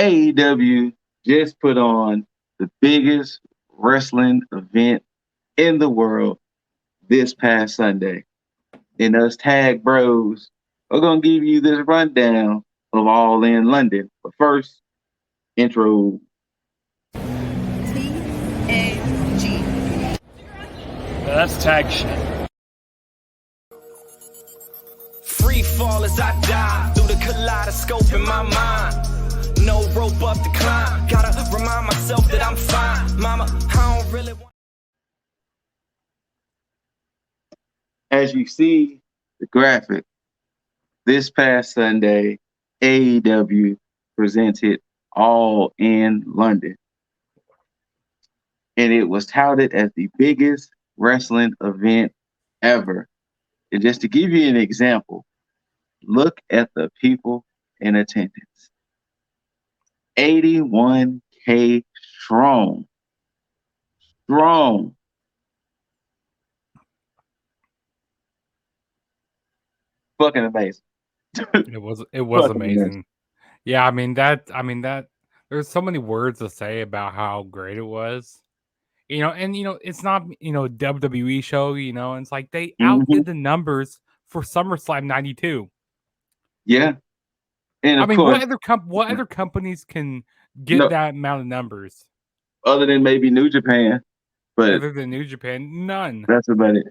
AEW just put on the biggest wrestling event in the world this past Sunday. And us tag bros are going to give you this rundown of All in London. But first, intro. T.A.G. That's tag shit. Free fall as I dive through the kaleidoscope in my mind. No rope up to climb. Gotta remind myself that I'm fine. Mama, I don't really want. As you see the graphic, this past Sunday, AEW presented All in London. And it was touted as the biggest wrestling event ever. And just to give you an example, look at the people in attendance. 81K strong. Strong. Fucking amazing. It was amazing. Yeah, I mean that there's so many words to say about how great it was. And it's not, WWE show, and it's like they outdid the numbers for SummerSlam 92. Yeah. And I of mean, course, what other companies can get that amount of numbers? Other than maybe New Japan. But other than New Japan, none. That's about it.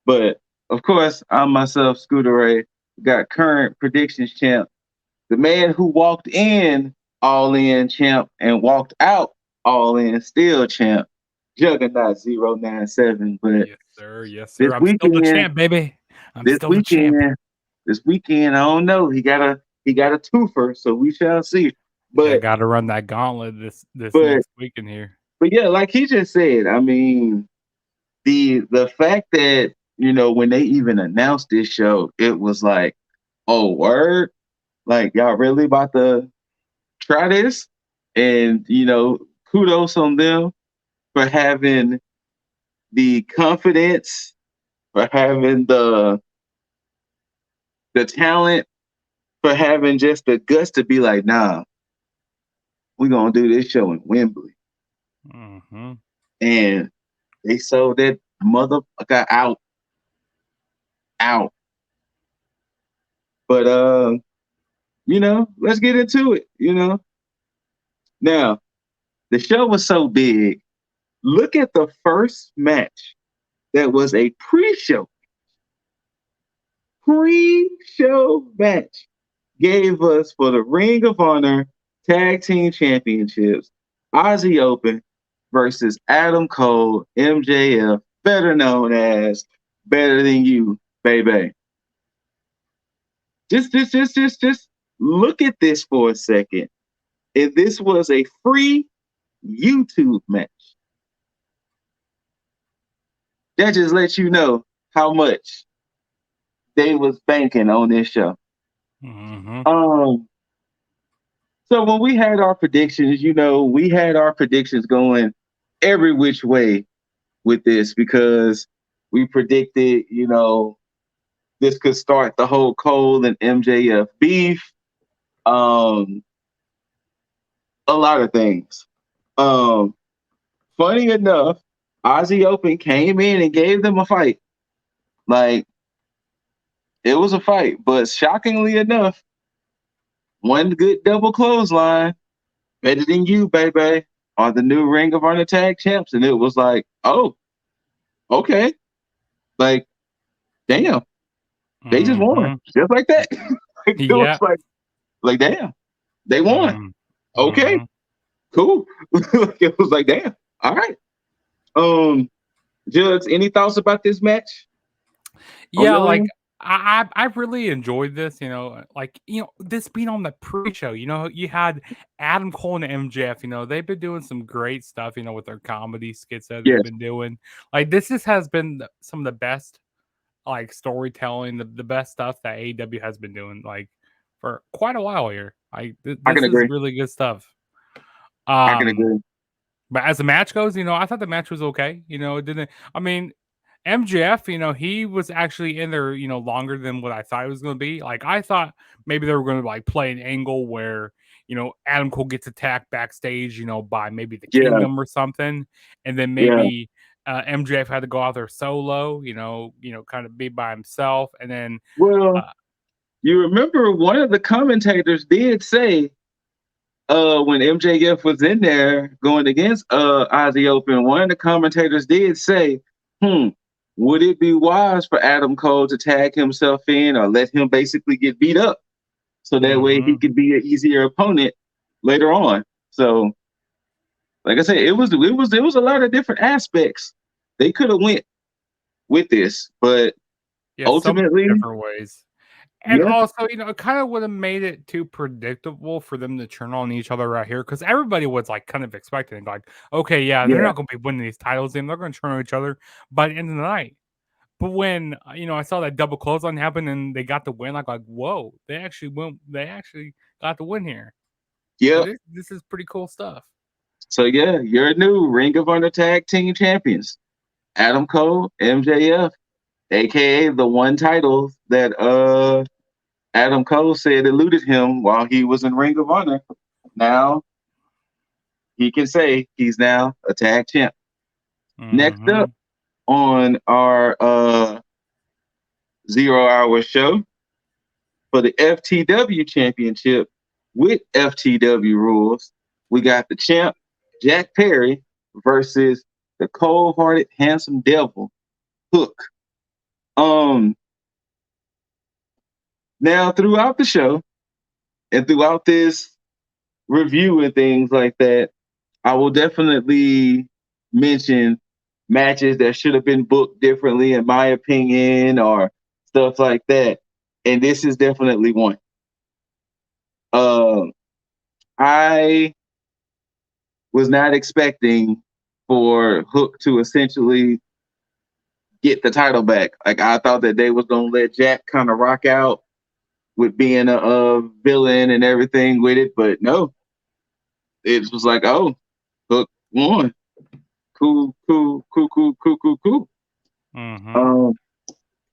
But of course, I myself, Scooter Ray, got current predictions champ. The man who walked in All In champ and walked out All In still champ. Juggernaut 097. But yes, sir. I'm still the champ, baby. I'm still the champ. This weekend, I don't know. He got a twofer, so we shall see. But I got to run that gauntlet this next weekend here. But yeah, like he just said, I mean, the fact that when they even announced this show, it was like, oh, word, like y'all really about to try this, and kudos on them for having the confidence, for having the talent, for having just the guts to be like, nah, we're gonna do this show in Wembley. Mm-hmm. And they sold that motherfucker out. But let's get into it. Now, the show was so big. Look at the first match that was a pre-show match. Gave us for the Ring of Honor Tag Team Championships, Aussie Open versus Adam Cole, MJF, better known as Better Than You, baby. Just look at this for a second. If this was a free YouTube match, that just lets you know how much they was banking on this show. Mm-hmm. So when we had our predictions, we had our predictions going every which way with this because we predicted, this could start the whole Cole and MJF beef. A lot of things. Funny enough, Aussie Open came in and gave them a fight. Like, it was a fight, but shockingly enough, one good double clothesline, Better Than You, baby, are the new Ring of Honor Tag Champs. And it was like, oh, okay. Like, damn. They just won. Just like that. It was like, damn. They won. Okay. Cool. It was like, damn. All right. Judge, any thoughts about this match? Yeah, like I really enjoyed this, this being on the pre-show, you had Adam Cole and MJF, they've been doing some great stuff, with their comedy skits that they've been doing. Like, this has been some of the best, like, storytelling, the best stuff that AEW has been doing, like, for quite a while here. This is really good stuff. I can agree. But as the match goes, I thought the match was okay. It didn't. I mean, MJF, he was actually in there, longer than what I thought it was going to be. Like, I thought maybe they were going to like play an angle where, Adam Cole gets attacked backstage, by maybe the Yeah, Kingdom or something, and then yeah. maybe MJF had to go out there solo, kind of be by himself, and then, Well, uh, you remember one of the commentators did say, when MJF was in there going against Ozzy Open, one of the commentators did say, would it be wise for Adam Cole to tag himself in or let him basically get beat up so that way he mhm. could be an easier opponent later on? So, like I said, it was a lot of different aspects they could have went with this, but Yeah, so many ultimately, different ways. And yeah, also, it kind of would have made it too predictable for them to turn on each other right here because everybody was like kind of expecting, like, okay, yeah, they're yeah, not going to be winning these titles, and they're going to turn on each other by the end of the night. But when I saw that double clothesline happen and they got the win, like whoa, they actually won. They actually got the win here. Like yep. this is pretty cool stuff. So yeah, your new Ring of Honor Tag Team Champions, Adam Cole, MJF, aka the one title that Adam Cole said eluded him while he was in Ring of Honor. Now he can say he's now a tag champ. Next Mm-hmm. up on our 0 hour show for the FTW Championship with FTW rules, we got the champ Jack Perry versus the cold-hearted handsome devil Hook. Um, Now throughout the show and throughout this review and things like that, I will definitely mention matches that should have been booked differently, in my opinion, or stuff like that. And this is definitely one. Um, I was not expecting for Hook to essentially get the title back. Like I thought that they was gonna let Jack kind of rock out with being a villain and everything with it, but no, it was like, oh, Hook won. Cool, cool, cool, cool, cool, cool, cool. Mm-hmm. Um,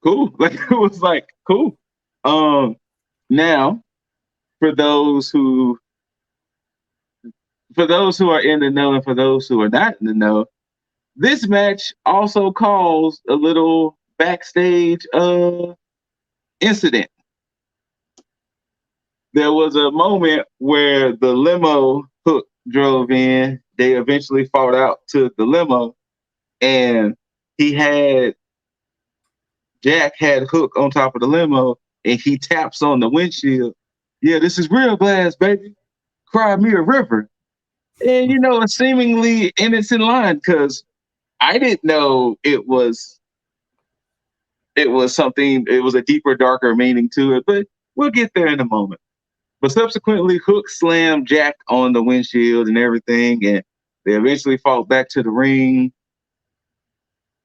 cool. Like it was like cool. Um, Now for those who are in the know and for those who are not in the know, this match also caused a little backstage incident. There was a moment where the limo Hook drove in. They eventually fought out to the limo, and he had Jack had Hook on top of the limo, and he taps on the windshield. Yeah, this is real glass, baby. Cry me a river. And a seemingly innocent line because I didn't know it was something. It was a deeper, darker meaning to it, but we'll get there in a moment. But subsequently, Hook slammed Jack on the windshield and everything, and they eventually fought back to the ring.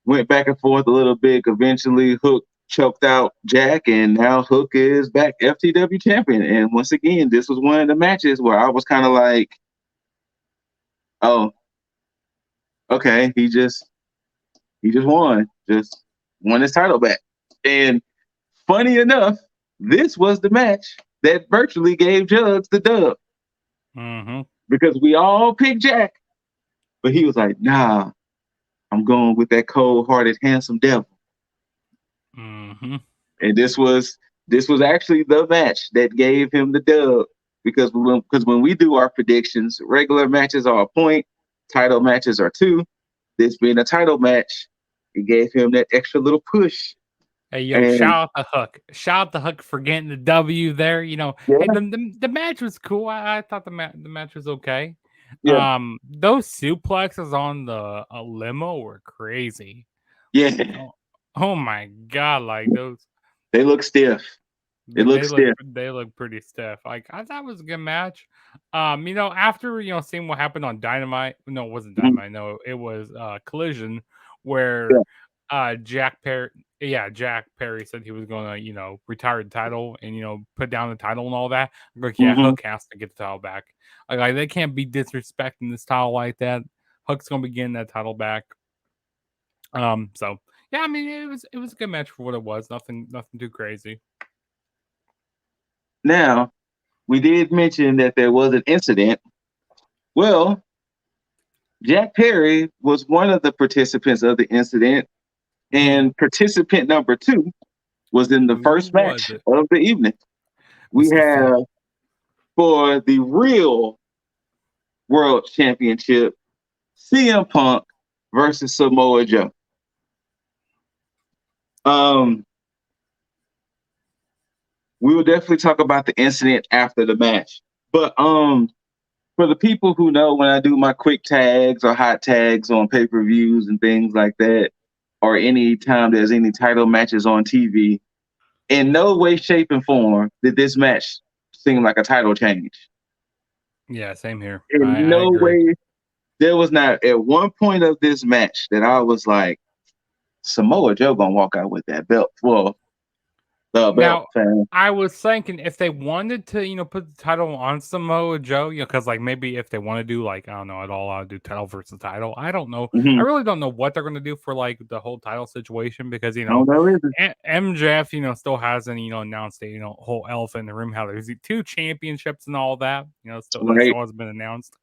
Went back and forth a little bit. Eventually, Hook choked out Jack, and now Hook is back FTW champion. And once again, this was one of the matches where I was kind of like, "Oh, okay, he just won his title back." And funny enough, this was the match that virtually gave Jugs the dub Mm-hmm. because we all picked Jack, but he was like, "Nah, I'm going with that cold-hearted, handsome devil." Mm-hmm. And this was actually the match that gave him the dub because when we do our predictions, regular matches are a point, title matches are two. This being a title match, it gave him that extra little push. Hey, yo, And shout out the Hook. Shout out the Hook for getting the W there. Hey, yeah, the match was cool. I thought the match was okay. yeah, Those suplexes on the limo were crazy. yeah. Oh my god, like those They look stiff. It looks stiff. they look pretty stiff. Like I thought it was a good match. After seeing what happened on Dynamite, no, it wasn't Mhm. Dynamite. No, it was Collision, where Yeah. Jack Perry said he was gonna retire the title and put down the title and all that. I'm like, yeah, Hmm. Hook has to get the title back. Like they can't be disrespecting this title like that. Hook's gonna be getting that title back. So Yeah, I mean it was a good match for what it was. Nothing too crazy. Now, we did mention that there was an incident. Well, Jack Perry was one of the participants of the incident, and participant number 2 was in the Who first was match it? of the evening. We Mr. have Phil. for the real World Championship, CM Punk versus Samoa Joe. We will definitely talk about the incident after the match. But for the people who know, when I do my quick tags or hot tags on pay-per-views and things like that, or any time there's any title matches on TV, in no way, shape, and form did this match seem like a title change. Yeah, same here. In I no agree. way. There was not at one point of this match that I was like, Samoa Joe gonna walk out with that belt. Well, the belt, Now, fan. I was thinking if they wanted to, put the title on Samoa Joe, because like maybe if they want to do like I don't know at all, I'll do title versus title. I don't know. I Mm-hmm. really don't know what they're gonna do for like the whole title situation because I don't know either. MJF still hasn't announced a whole elephant in the room how there's 2 championships and all that still that Right. still hasn't been announced.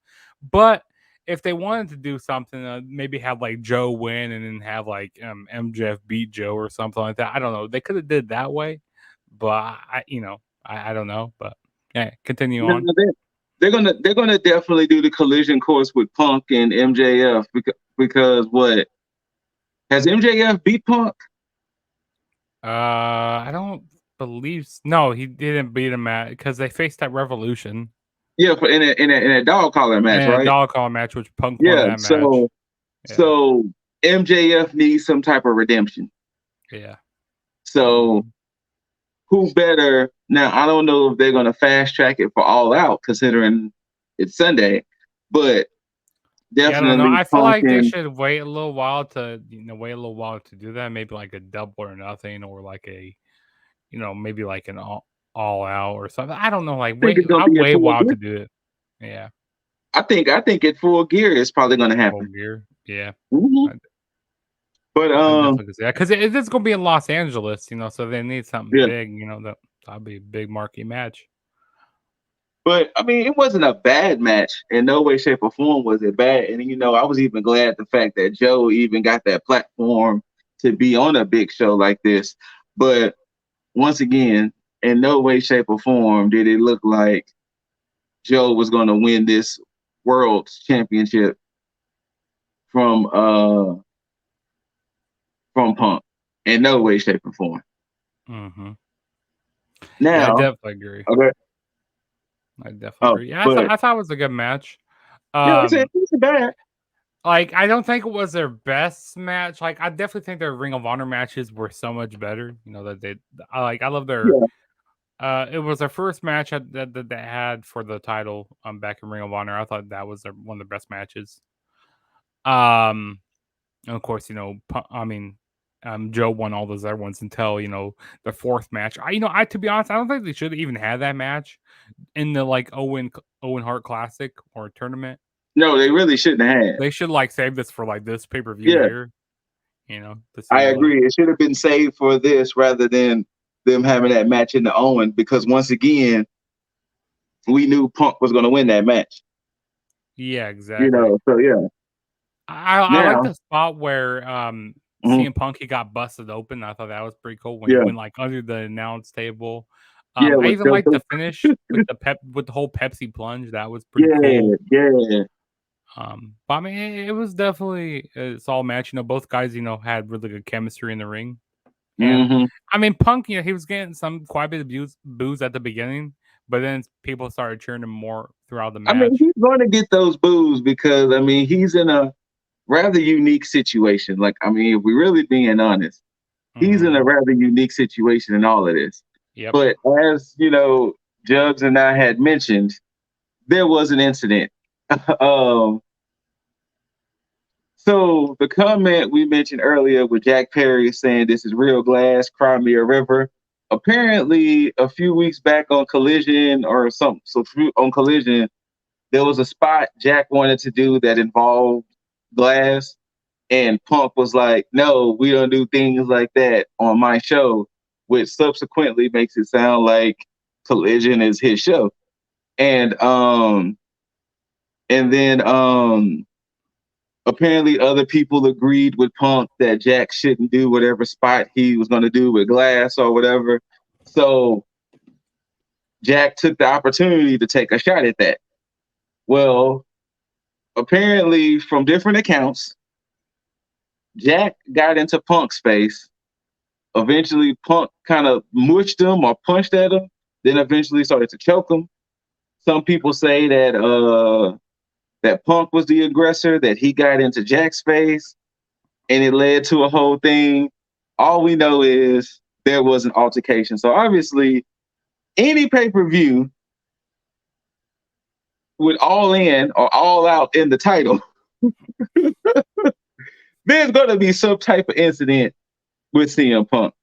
But if they wanted to do something, maybe have like Joe win and then have like MJF beat Joe or something like that. I don't know. They could have did that way, but I don't know. But yeah, continue on. They're gonna definitely do the collision course with Punk and MJF because what has MJF beat Punk? I don't believe no, he didn't beat him at because they faced at Revolution Yeah, for in a dog collar match, and a right? dog collar match, which Punk won Yeah. that match. Yeah, So MJF needs some type of redemption. yeah. So who better now? I don't know if they're gonna fast track it for All Out, considering it's Sunday, but Yeah, I don't know. definitely I feel Punk like they and should wait a little while to do that. Maybe like a double or nothing, or like a maybe like an all out or something. I don't know. Like I think wait, it's gonna I'll be at wait a full while gear. to do it. Yeah, I think at full gear it's probably gonna full happen. gear. Yeah, Mm-hmm. I, But I definitely could see that because it's gonna be in Los Angeles, so they need something yeah. big. That'll be a big marquee match. But I mean, it wasn't a bad match. In no way, shape, or form was it bad. And I was even glad the fact that Joe even got that platform to be on a big show like this. But once again, in no way, shape, or form did it look like Joe was going to win this world championship from Punk. In no way, shape, or form. Mm-hmm. Yeah, I Now, definitely agree. okay. I definitely Oh, agree. Yeah, but I thought it was a good match. yeah, it wasn't bad. Like I don't think it was their best match. Like I definitely think their Ring of Honor matches were so much better. I love their. Yeah. It was their first match that they had for the title back in Ring of Honor. I thought that was one of the best matches. And of course, Joe won all those other ones until the fourth match. I to be honest, I don't think they should have even had that match in the like Owen Hart Classic or tournament. No, they really shouldn't have. They should like save this for like this pay-per-view Yeah. here. To I see agree. It should have been saved for this rather than them having that match in the Owen, because once again, we knew Punk was going to win that match. Yeah, exactly. So yeah. I like Now, the spot where CM Punk he got busted open. I thought that was pretty cool when he yeah, went like under the announce table. yeah, I with even liked the finish with the whole Pepsi plunge. That was pretty cool. yeah. But I mean, it was definitely a solid match. Both guys, had really good chemistry in the ring. And Mm-hmm. I mean, Punk, he was getting quite a bit of boos at the beginning, but then people started cheering him more throughout the match. I mean, he's going to get those boos because he's in a rather unique situation. Like, if we're really being honest, he's in a rather unique situation in all of this. Yep. But as Jugs and I had mentioned, there was an incident. So the comment we mentioned earlier with Jack Perry saying this is real glass, cry me a river. Apparently, a few weeks back on Collision or something, on Collision, there was a spot Jack wanted to do that involved glass, And Punk was like, no, we don't do things like that on my show, which subsequently makes it sound like Collision is his show. And then apparently other people agreed with Punk that Jack shouldn't do whatever spot he was going to do with Glass or whatever. So Jack took the opportunity to take a shot at that. Well, apparently from different accounts, Jack got into Punk's space. Eventually, Punk kind of mushed him or punched at him, then eventually started to choke him. Some people say that that Punk was the aggressor, that he got into Jack's face, and it led to a whole thing. All we know is there was an altercation. So obviously, any pay-per-view with All In or All Out in the title, there's going to be some type of incident with CM Punk.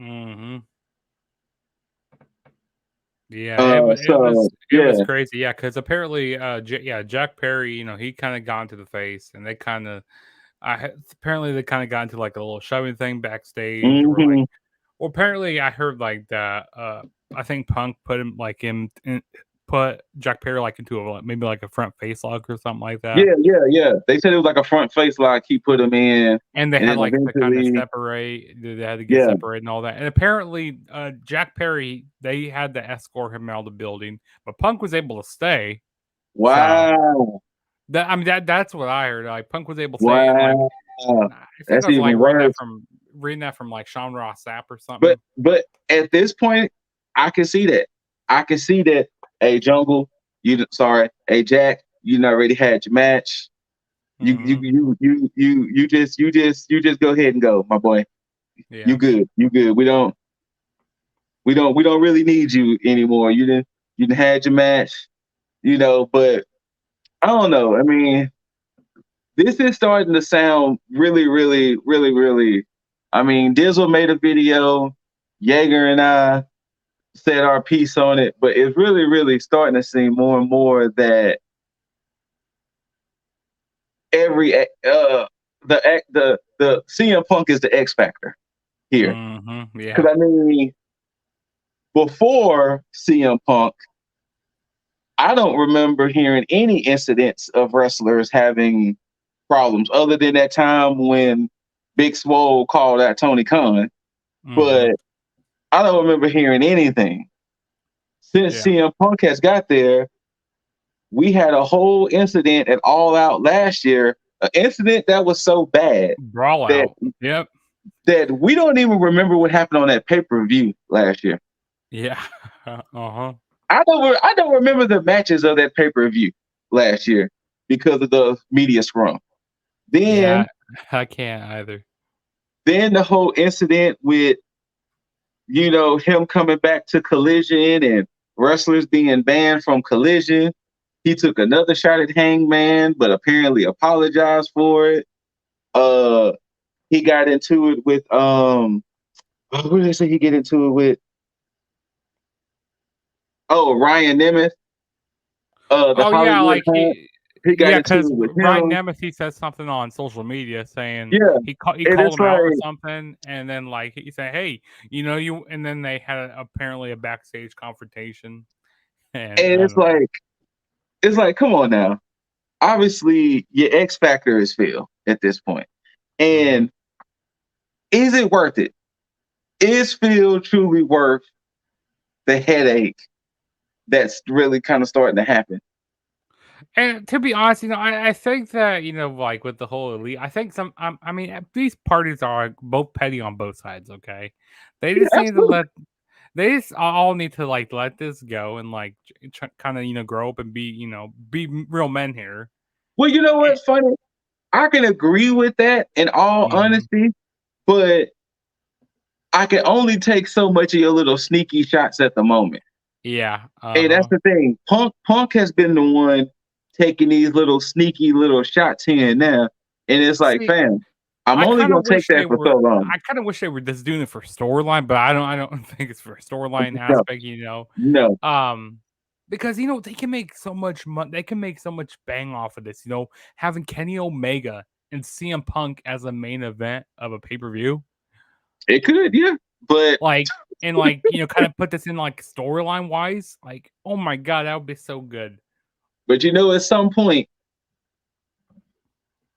Mm-hmm. Yeah, it was crazy. Yeah, because apparently, Jack Perry, he kind of got into the face, and they kind of, apparently they kind of got into like a little shoving thing backstage, Mm-hmm. or apparently I heard like that. I think Punk put him like put Jack Perry like into maybe like a front face lock or something like that. Yeah. They said it was like a front face lock. He put him in, and they had like to kind of separate. They had to get separated and all that. And apparently, Jack Perry, they had to escort him out of the building, but Punk was able to stay. Wow. So, that's what I heard. Like Punk was able to stay. Wow. And, like, I think that's even worse. Reading that from like Sean Ross Sapp or something. But at this point, I can see that. Hey, Jungle, hey, Jack, you already had your match. You just go ahead and go, my boy. Yeah. You good. We don't really need you anymore. You didn't had your match, but I don't know. I mean, this is starting to sound really, really, really, really. I mean, Dizzle made a video. Jaeger and I said our piece on it, but it's really, really starting to seem more and more that every the CM Punk is the X factor here. Mm-hmm. Yeah. Because I mean, before CM Punk, I don't remember hearing any incidents of wrestlers having problems other than that time when Big Swole called out Tony Khan. Mm-hmm. But I don't remember hearing anything. Since CM Punk has got there, we had a whole incident at All Out last year, an incident that was so bad. Brawl out. Yep. That we don't even remember what happened on that pay-per-view last year. Yeah. Uh-huh. I don't remember the matches of that pay-per-view last year because of the media scrum. Then I can't either. Then the whole incident with him coming back to Collision and wrestlers being banned from Collision. He took another shot at Hangman, but apparently apologized for it. He got into it with who did they say he get into it with? Oh, Ryan Nemeth. He got into it with Ryan Nemeth. He said something on social media saying he called him out or something, and then like he said, "Hey, you," and then they had apparently a backstage confrontation, and it's like, come on now. Obviously, your X factor is Phil at this point, and is it worth it? Is Phil truly worth the headache that's really kind of starting to happen? And to be honest, I think that, like with the whole elite, I think I mean, these parties are both petty on both sides. Okay, they just need to they just all need to like let this go and like kind of grow up and be real men here. Well, you know what's funny? I can agree with that in all honesty, but I can only take so much of your little sneaky shots at the moment. Yeah. Hey, that's the thing. Punk has been the one taking these little sneaky little shots here and there, and it's like, fam, I'm only gonna take that for so long. I kind of wish they were just doing it for storyline, but I don't think it's for storyline aspect. No. Because they can make so much money. They can make so much bang off of this. Having Kenny Omega and CM Punk as a main event of a pay-per-view. It could, yeah. But kind of put this in like storyline wise. Like, oh my god, that would be so good. But at some point,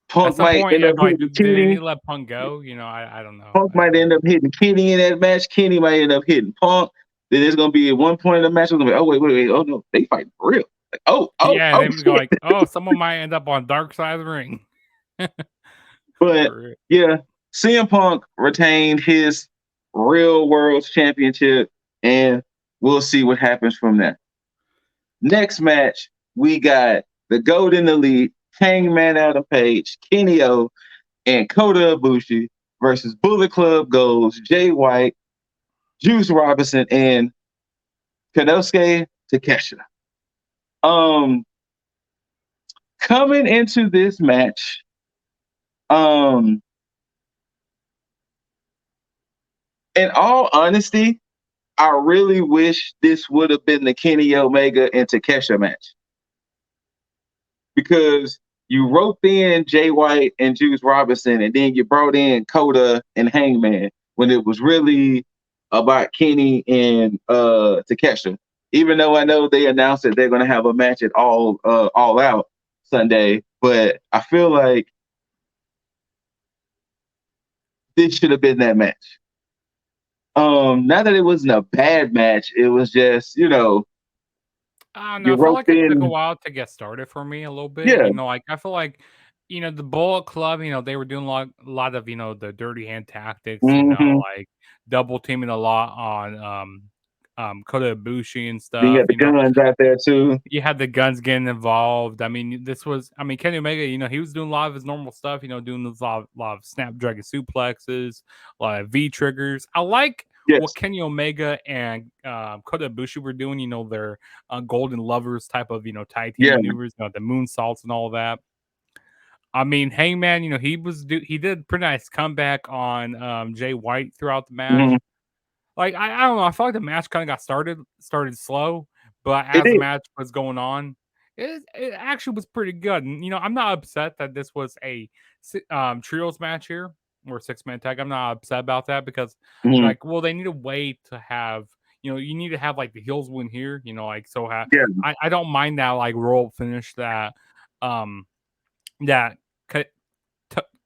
Punk might end up like, hitting do they need Kenny. to let Punk go? I don't know. Punk might end up hitting Kenny in that match. Kenny might end up hitting Punk. Then there's gonna be at one point in the match, it's gonna be, oh wait, oh no, they fight for real. Like, Yeah, and then we go shit. like, oh, someone might end up on dark side of the ring. But yeah, CM Punk retained his real world championship, and we'll see what happens from there. Next match, we got the Golden Elite, Hangman Adam Page, Kenny O, and Kota Ibushi versus Bullet Club Gold, Jay White, Juice Robinson, and Konosuke Takeshita. Coming into this match, in all honesty, I really wish this would have been the Kenny Omega and Takeshita match. Because you roped in Jay White and Juice Robinson, and then you brought in Kota and Hangman when it was really about Kenny and Takeshita. Even though I know they announced that they're going to have a match at All Out Sunday, but I feel like this should have been that match. Not that it wasn't a bad match, it was just, I don't know. I feel like it took a while to get started for me a little bit. Yeah. I feel like, the Bullet Club, they were doing a lot of, the dirty hand tactics, like double teaming a lot on Kota Ibushi and stuff. You got the guns out there too. You had the guns getting involved. I mean, Kenny Omega, he was doing a lot of his normal stuff, doing a lot of Snapdragon suplexes, a lot of V triggers. I like what Kenny Omega and Kota Ibushi were doing, their Golden Lovers type of, tag team maneuvers, the moonsaults and all that. I mean, Hangman, he did a pretty nice comeback on Jay White throughout the match. Mm-hmm. Like, I don't know. I felt like the match kind of got started slow, but as the match was going on, it actually was pretty good. And, I'm not upset that this was a trios match here or 6-man tag. I'm not upset about that because, they need a way to have, you need to have like the heels win here, I don't mind that like roll finish that,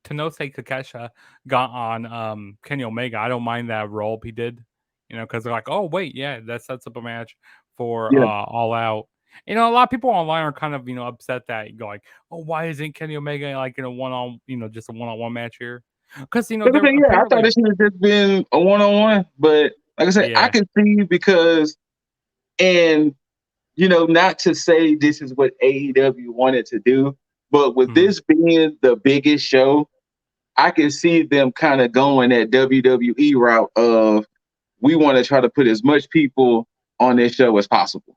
Konosuke Takeshita got on Kenny Omega. I don't mind that roll he did. Because they're like, oh, wait, yeah, that sets up a match for All Out. A lot of people online are kind of, upset that you go like, oh, why isn't Kenny Omega like in a one-on, just a one-on-one match here? Because, I thought this should have just been a one-on-one. But like I said, I can see because, and, not to say this is what AEW wanted to do, but with this being the biggest show, I can see them kind of going that WWE route of, we want to try to put as much people on this show as possible.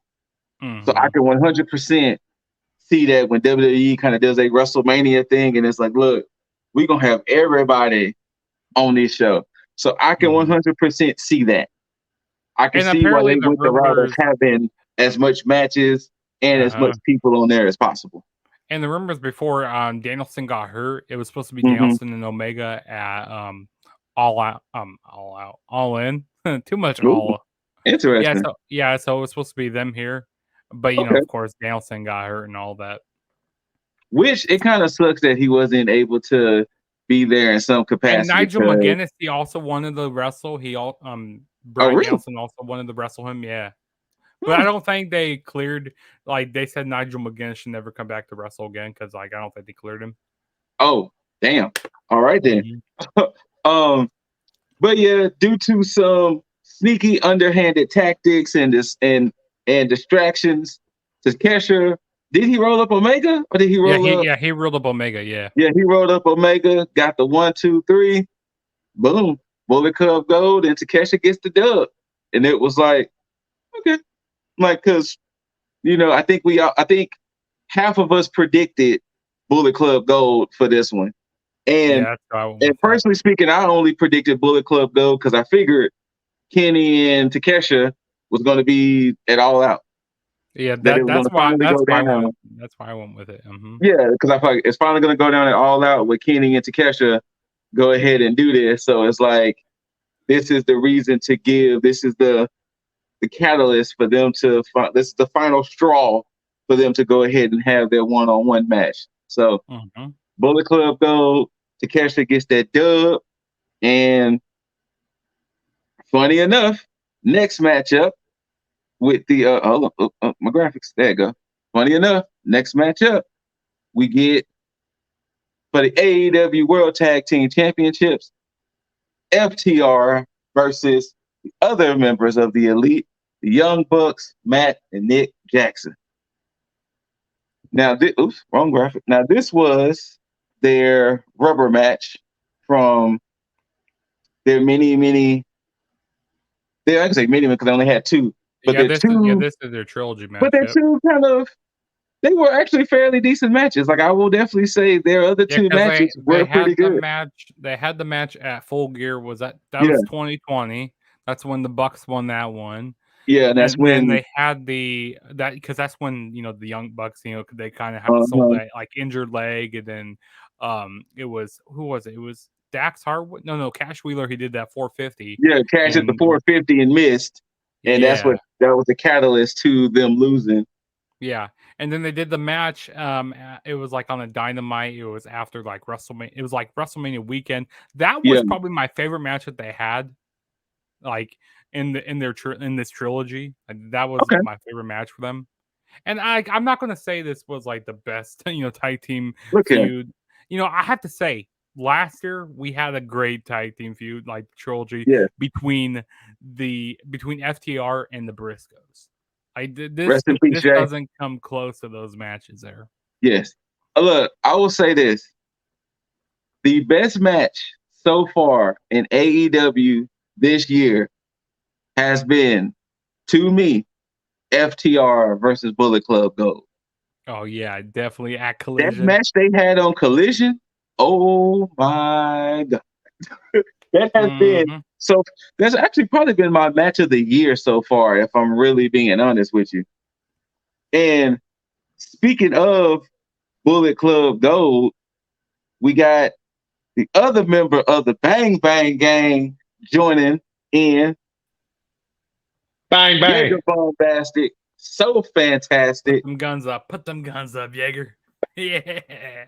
So I can 100% see that when WWE kind of does a WrestleMania thing and it's like, look, we're going to have everybody on this show. So I can 100% see that. I can see why they went the route of having as much matches and as much people on there as possible. And the rumors before Danielson got hurt, it was supposed to be Danielson and Omega at All In. Too much all. Interesting. So it was supposed to be them here. But, of course, Danielson got hurt and all that. Which, it kind of sucks that he wasn't able to be there in some capacity. And Nigel McGuinness, he also wanted to wrestle. Brian Danielson also wanted to wrestle him, yeah. But I don't think they cleared, like, they said Nigel McGuinness should never come back to wrestle again because, like, I don't think they cleared him. Oh, damn. All right, then. But yeah, due to some sneaky, underhanded tactics and distractions, Takeshita, did he roll up Omega or did he roll up? Yeah, he rolled up Omega. Yeah, he rolled up Omega. Got the 1, 2, 3. Boom, Bullet Club Gold, and Takeshita gets the dub. And it was like, okay, like because I think half of us predicted Bullet Club Gold for this one. And personally speaking, I only predicted Bullet Club Gold because I figured Kenny and Takeshita was going to be at All Out. Yeah, that it was going to finally go down. That's why I went with it. Yeah, because I feel like it's finally going to go down at All Out with Kenny and Takesha. Go ahead and do this. So it's like this is the reason to give. This is the catalyst for them to. This is the final straw for them to go ahead and have their one-on-one match. So Bullet Club Gold, Takesha gets that dub, and funny enough, next matchup with the my graphics. There you go. Funny enough, next matchup we get for the AEW World Tag Team Championships, FTR versus the other members of the Elite, the Young Bucks, Matt and Nick Jackson. Now, wrong graphic. Now, this was their rubber match from their mini. I can say mini because they only had two. But this is their trilogy match. But they're two kind of. They were actually fairly decent matches. Like I will definitely say their other two matches were pretty good. They had the match at Full Gear. Was that was 2020? That's when the Bucks won that one. Yeah, that's when they had because that's when the Young Bucks they kind of have sold that like injured leg, and then it was who was it? It was Dax Harwood. No, Cash Wheeler. He did that 450. Yeah, Cash hit the 450 and missed, and that was the catalyst to them losing. Yeah, and then they did the match. It was like on a Dynamite. It was after like WrestleMania. It was like WrestleMania weekend. That was probably my favorite match that they had, like in this trilogy. That was my favorite match for them. And I'm not going to say this was like the best, tag team feud. I have to say, last year we had a great tag team feud, like trilogy between FTR and the Briscoes. This doesn't come close to those matches there. Yes. Look, I will say this. The best match so far in AEW this year has been, to me, FTR versus Bullet Club Gold. Oh, yeah, definitely at Collision. That match they had on Collision, oh my God. That has been so. That's actually probably been my match of the year so far, if I'm really being honest with you. And speaking of Bullet Club Gold, we got the other member of the Bang Bang Gang joining in. Bang Bang, Jaeger Bombastic, so fantastic. Put them guns up, Jaeger. Yeah.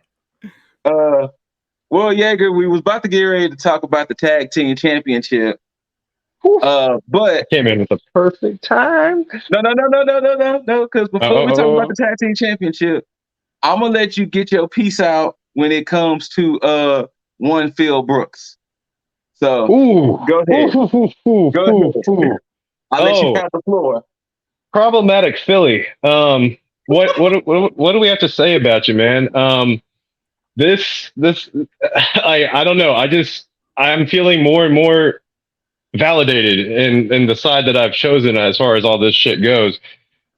Well, Jaeger, we was about to get ready to talk about the Tag Team Championship. But came in with the perfect time. No. Because before we talk about the Tag Team Championship, I'm gonna let you get your piece out when it comes to one Phil Brooks. So go ahead. Go ahead. I'll let you have the floor. Problematic Philly. What do we have to say about you, man? This I don't know. I'm feeling more and more validated in the side that I've chosen as far as all this shit goes.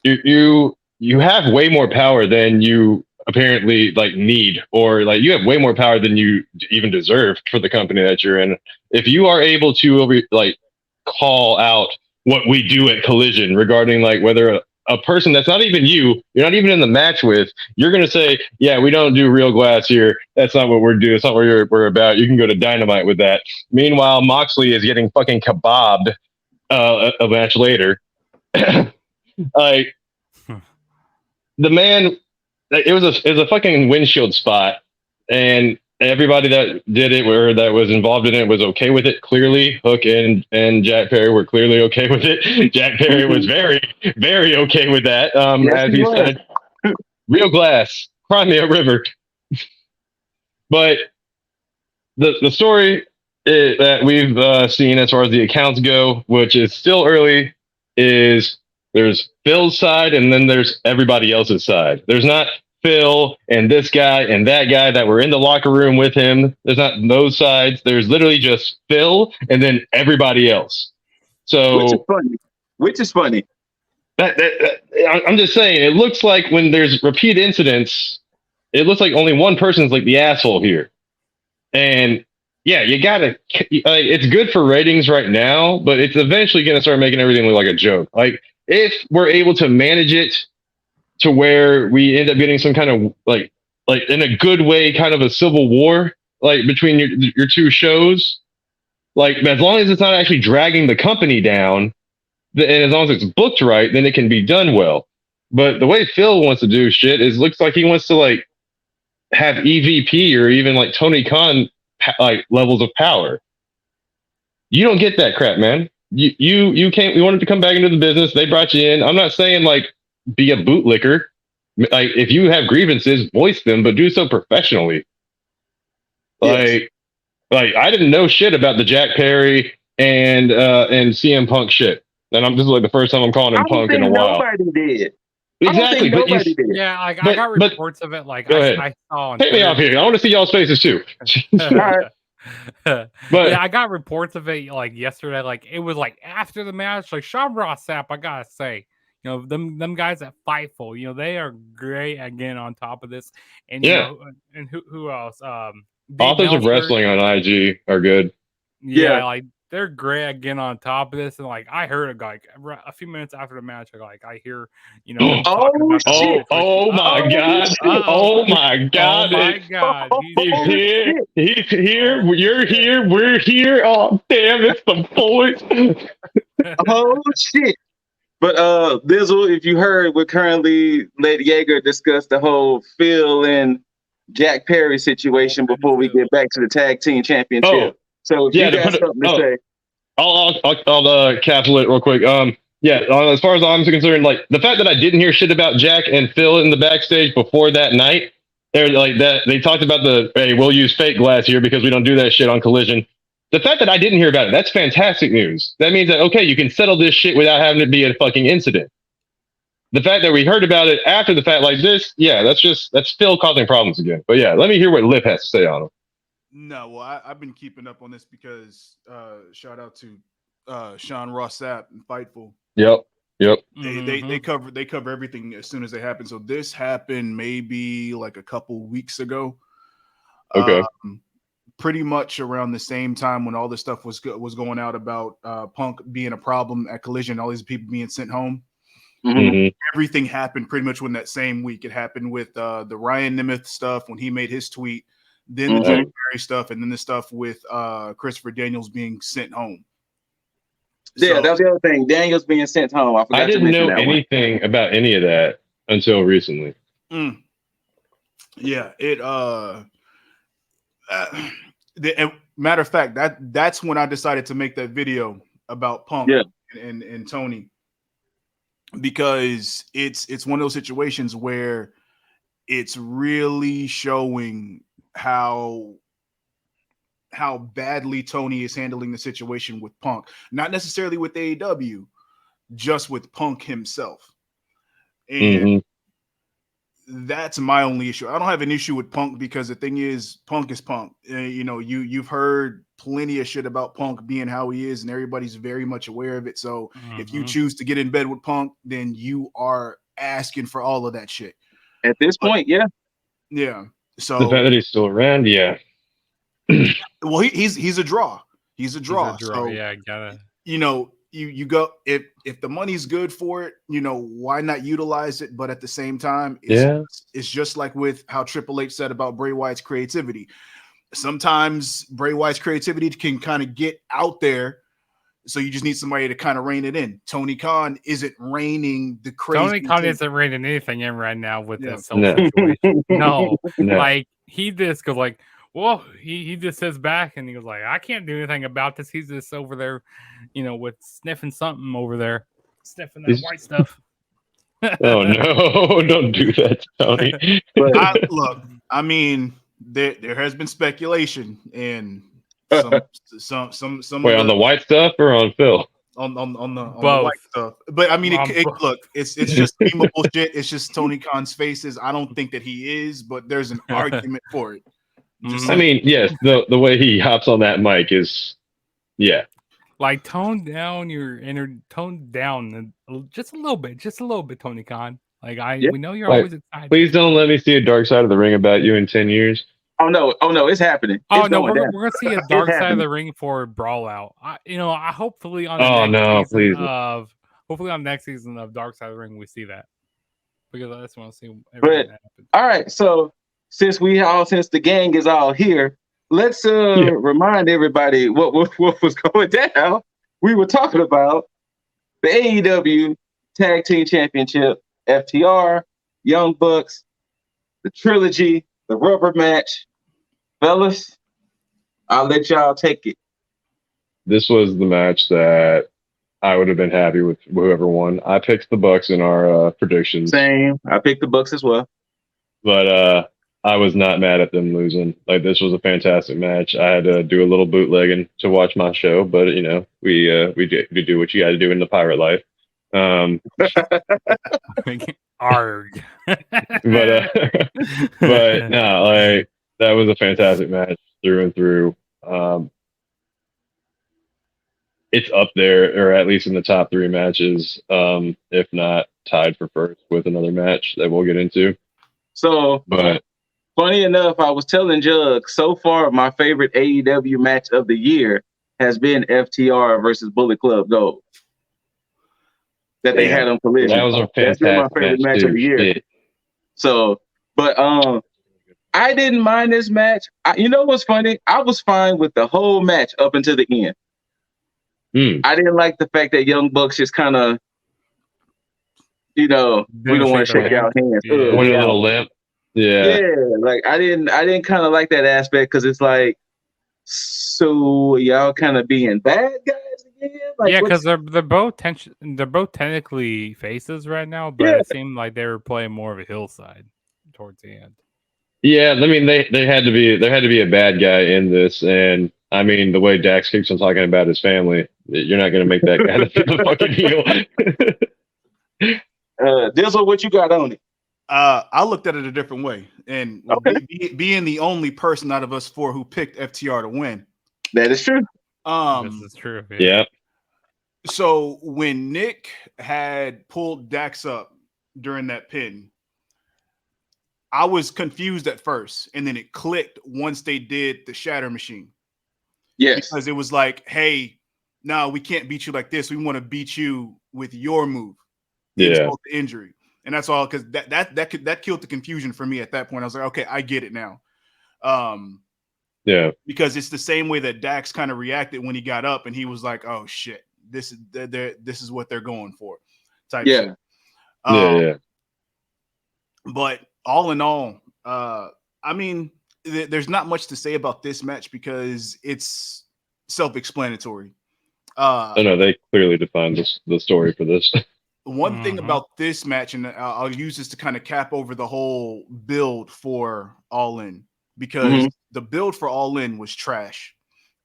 You have way more power than you apparently like need, or like you have way more power than you even deserve for the company that you're in. If you are able to like call out what we do at Collision regarding like whether a person that's not even you're not even in the match with, you're going to say, yeah, we don't do real glass here. That's not what we're doing. It's not what we're about. You can go to Dynamite with that. Meanwhile, Moxley is getting fucking kebabbed a match later. Like the man, it was a fucking windshield spot, and everybody that did it or that was involved in it was okay with it. Clearly, Hook and Jack Perry were clearly okay with it. Jack Perry was very, very okay with that. Yes, as he said, real glass, cry me a river. But the story that we've seen as far as the accounts go, which is still early, is there's Phil's side and then there's everybody else's side. There's not Phil and this guy and that guy that were in the locker room with him. There's not those sides. There's literally just Phil and then everybody else. So which is funny. I'm just saying, it looks like when there's repeat incidents, it looks like only one person's like the asshole here. And yeah, you gotta. It's good for ratings right now, but it's eventually gonna start making everything look like a joke. Like if we're able to manage it to where we end up getting some kind of like in a good way, kind of a civil war like between your two shows. Like as long as it's not actually dragging the company down, and as long as it's booked right, then it can be done well. But the way Phil wants to do shit is looks like he wants to like have EVP or even like Tony Khan like levels of power. You don't get that crap, man. You can't. You wanted to come back into the business. They brought you in. I'm not saying like be a bootlicker. Like if you have grievances, voice them, but do so professionally. Yes. Like I didn't know shit about the Jack Perry and CM Punk shit, and this is like the first time I'm calling him Punk in a while. Nobody did. Exactly, but nobody did. Yeah, like I got reports of it. Like go ahead. I saw on Take me off here. I want to see y'all's faces too. But yeah, I got reports of it like yesterday. Like it was like after the match. Like Sean Ross Sapp, I gotta say, you know, them guys at Fightful, you know, they are great again on top of this. And you know, and who else? Authors of Wrestling on IG are good. Yeah, like they're great again on top of this. And like I heard it like a few minutes after the match, like I hear, you know, them talking about oh my god. Oh my god. Oh my god. He's here. He's here. You're here. We're here. Oh damn, it's the boys. Oh shit. But Bizzle, if you heard, we're currently let Jaeger discuss the whole Phil and Jack Perry situation before we get back to the tag team championship. So if you got something to say, I'll capsule it real quick. As far as I'm concerned, like the fact that I didn't hear shit about Jack and Phil in the backstage before that night, they're like that. They talked about hey, we'll use fake glass here because we don't do that shit on Collision. The fact that I didn't hear about it, that's fantastic news. That means that okay, you can settle this shit without having it be a fucking incident. The fact that we heard about it after the fact like this, that's Phil causing problems again. But yeah, let me hear what Lip has to say on it. No, well, I've been keeping up on this because shout out to Sean Ross Sapp and Fightful. Yep. They cover everything as soon as they happen. So this happened maybe like a couple weeks ago. Okay. Pretty much around the same time when all this stuff was going out about Punk being a problem at Collision, all these people being sent home. Mm-hmm. Everything happened pretty much when that same week. It happened with the Ryan Nemeth stuff when he made his tweet. Then the Jack Perry stuff, and then the stuff with Christopher Daniels being sent home. Yeah, that was the other thing. Daniels being sent home. I didn't know anything about any of that until recently. Yeah, it. Matter of fact, that's when I decided to make that video about Punk and Tony, because it's one of those situations where it's really showing how badly Tony is handling the situation with Punk, not necessarily with AEW, just with Punk himself. And that's my only issue. I don't have an issue with Punk because the thing is, Punk is Punk. You know, you've heard plenty of shit about Punk being how he is, and everybody's very much aware of it. So if you choose to get in bed with Punk, then you are asking for all of that shit. At this point, yeah. So the fact that he's still around, well, he's a draw. He's a draw. So, yeah, gotta. You know, you go if the money's good for it, you know, why not utilize it? But at the same time, it's just like with how Triple H said about Bray Wyatt's creativity. Sometimes Bray Wyatt's creativity can kind of get out there, so you just need somebody to kind of rein it in. Tony Khan isn't reining the crazy. Tony Khan isn't reining anything in right now with this whole situation. No, like he just goes like, well, he just sits back and he goes like, I can't do anything about this. He's just over there, you know, with sniffing something over there, sniffing that white stuff. Oh no! Don't do that, Tony. Look, I mean, there has been speculation and some. Wait, on the white stuff or on Phil? On the white stuff, but I mean, look, it's just memeable shit. It's just Tony Khan's faces. I don't think that he is, but there's an argument for it. I mean, yes, the way he hops on that mic is, like tone down your inner, tone down just a little bit, Tony Khan. Like we know you're always excited. Please don't let me see a dark side of the ring about you in 10 years. Oh no, it's happening. We're gonna see a dark side of the ring for Brawl Out. Hopefully on the next season of Dark Side of the Ring we see that. because I just want to see everything But that happened. all right, so since the gang is all here, let's remind everybody what was going down. We were talking about the AEW Tag Team Championship, FTR, Young Bucks, the trilogy, the rubber match. Fellas, I'll let y'all take it. This was the match that I would have been happy with whoever won. I picked the Bucks in our predictions. Same. I picked the Bucks as well. But I was not mad at them losing. Like, this was a fantastic match. I had to do a little bootlegging to watch my show, but you know, we do what you got to do in the pirate life. Arg. but no, like, that was a fantastic match through and through. It's up there, or at least in the top 3 matches, if not tied for first with another match that we'll get into. So, but funny enough, I was telling Jug, so far my favorite AEW match of the year has been FTR versus Bullet Club Gold. That they had on Collision. That was a fantastic That's been my favorite match of the year. Yeah. So, but I didn't mind this match. You know what's funny? I was fine with the whole match up until the end. I didn't like the fact that Young Bucks just kind of, we don't want to shake our hands. Yeah. Went a little limp. Yeah. Yeah, like I didn't kind of like that aspect, because it's like, so y'all kind of being bad guys again? Like, yeah, because they're both technically faces right now, but it seemed like they were playing more of a hillside towards the end. Yeah, I mean, there had to be a bad guy in this, and I mean, the way Dax keeps on talking about his family, you're not going to make that guy the fucking heel. Dizzle, what you got on it? I looked at it a different way, and being the only person out of us 4 who picked FTR to win. That is true. This is true. Yeah. So when Nick had pulled Dax up during that pin, I was confused at first, and then it clicked once they did the Shatter Machine. Yes. Because it was like, hey, no, we can't beat you like this. We want to beat you with your move. Yeah. The injury. And that's all, because that killed the confusion for me at that point. I was like, okay, I get it now. Yeah. Because it's the same way that Dax kind of reacted when he got up, and he was like, oh shit, this is what they're going for. Type shit. Yeah. But all in all, I mean, there's not much to say about this match because it's self-explanatory. No, they clearly defined the story for this. One thing about this match, and I'll use this to kind of cap over the whole build for All In, because the build for All In was trash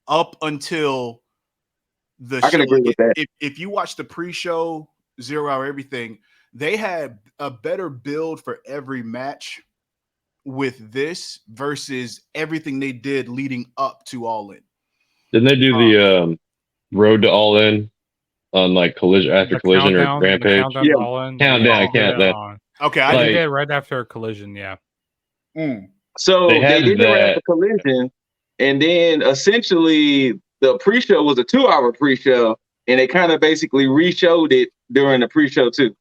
up until the show. I can agree with that. If you watch the pre-show, 0 Hour Everything, they had a better build for every match with this versus everything they did leading up to All In. Didn't they do the road to All In on like Collision after Collision or Rampage? Countdown. Okay, I did it right after Collision. Yeah. So they did it right after Collision, and then essentially the pre-show was a 2-hour pre-show, and they kind of basically re-showed it during the pre-show too.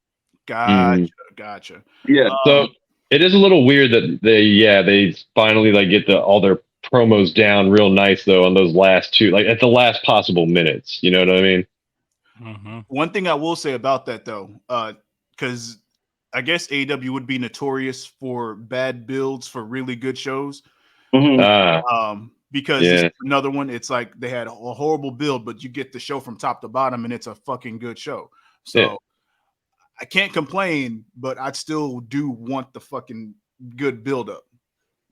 Gotcha. Yeah. So it is a little weird that they finally like get all their promos down real nice though on those last 2, like at the last possible minutes. You know what I mean? One thing I will say about that though, because I guess AEW would be notorious for bad builds for really good shows. Because it's another one, it's like they had a horrible build, but you get the show from top to bottom, and it's a fucking good show. So I can't complain, but I still do want the fucking good build up.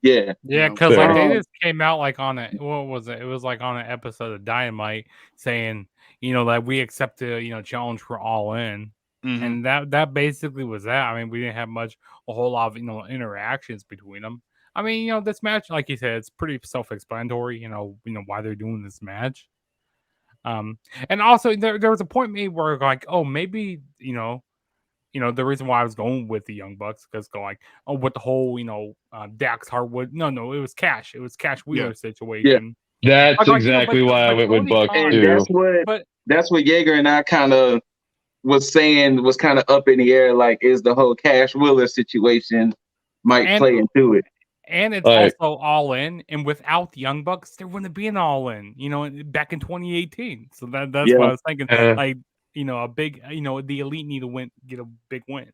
Yeah, because like they just came out like on what was it? It was like on an episode of Dynamite saying, that we accept the challenge for All In, and that basically was that. I mean, we didn't have a whole lot of interactions between them. I mean, this match, like you said, it's pretty self-explanatory. Why they're doing this match. And also there was a point made where like, oh, maybe the reason why I was going with the Young Bucks, because with the whole Dax Harwood, no, it was Cash Wheeler situation. That's exactly why I went with Bucks and too. that's what Yeager and I kind of was saying was kind of up in the air, like is the whole Cash Wheeler situation might And- play into it. And it's Like- also All In, and without the Young Bucks, there wouldn't be an All In, back in 2018. So that's Yeah. what I was thinking. Yeah. Like, a big, the Elite need to get a big win.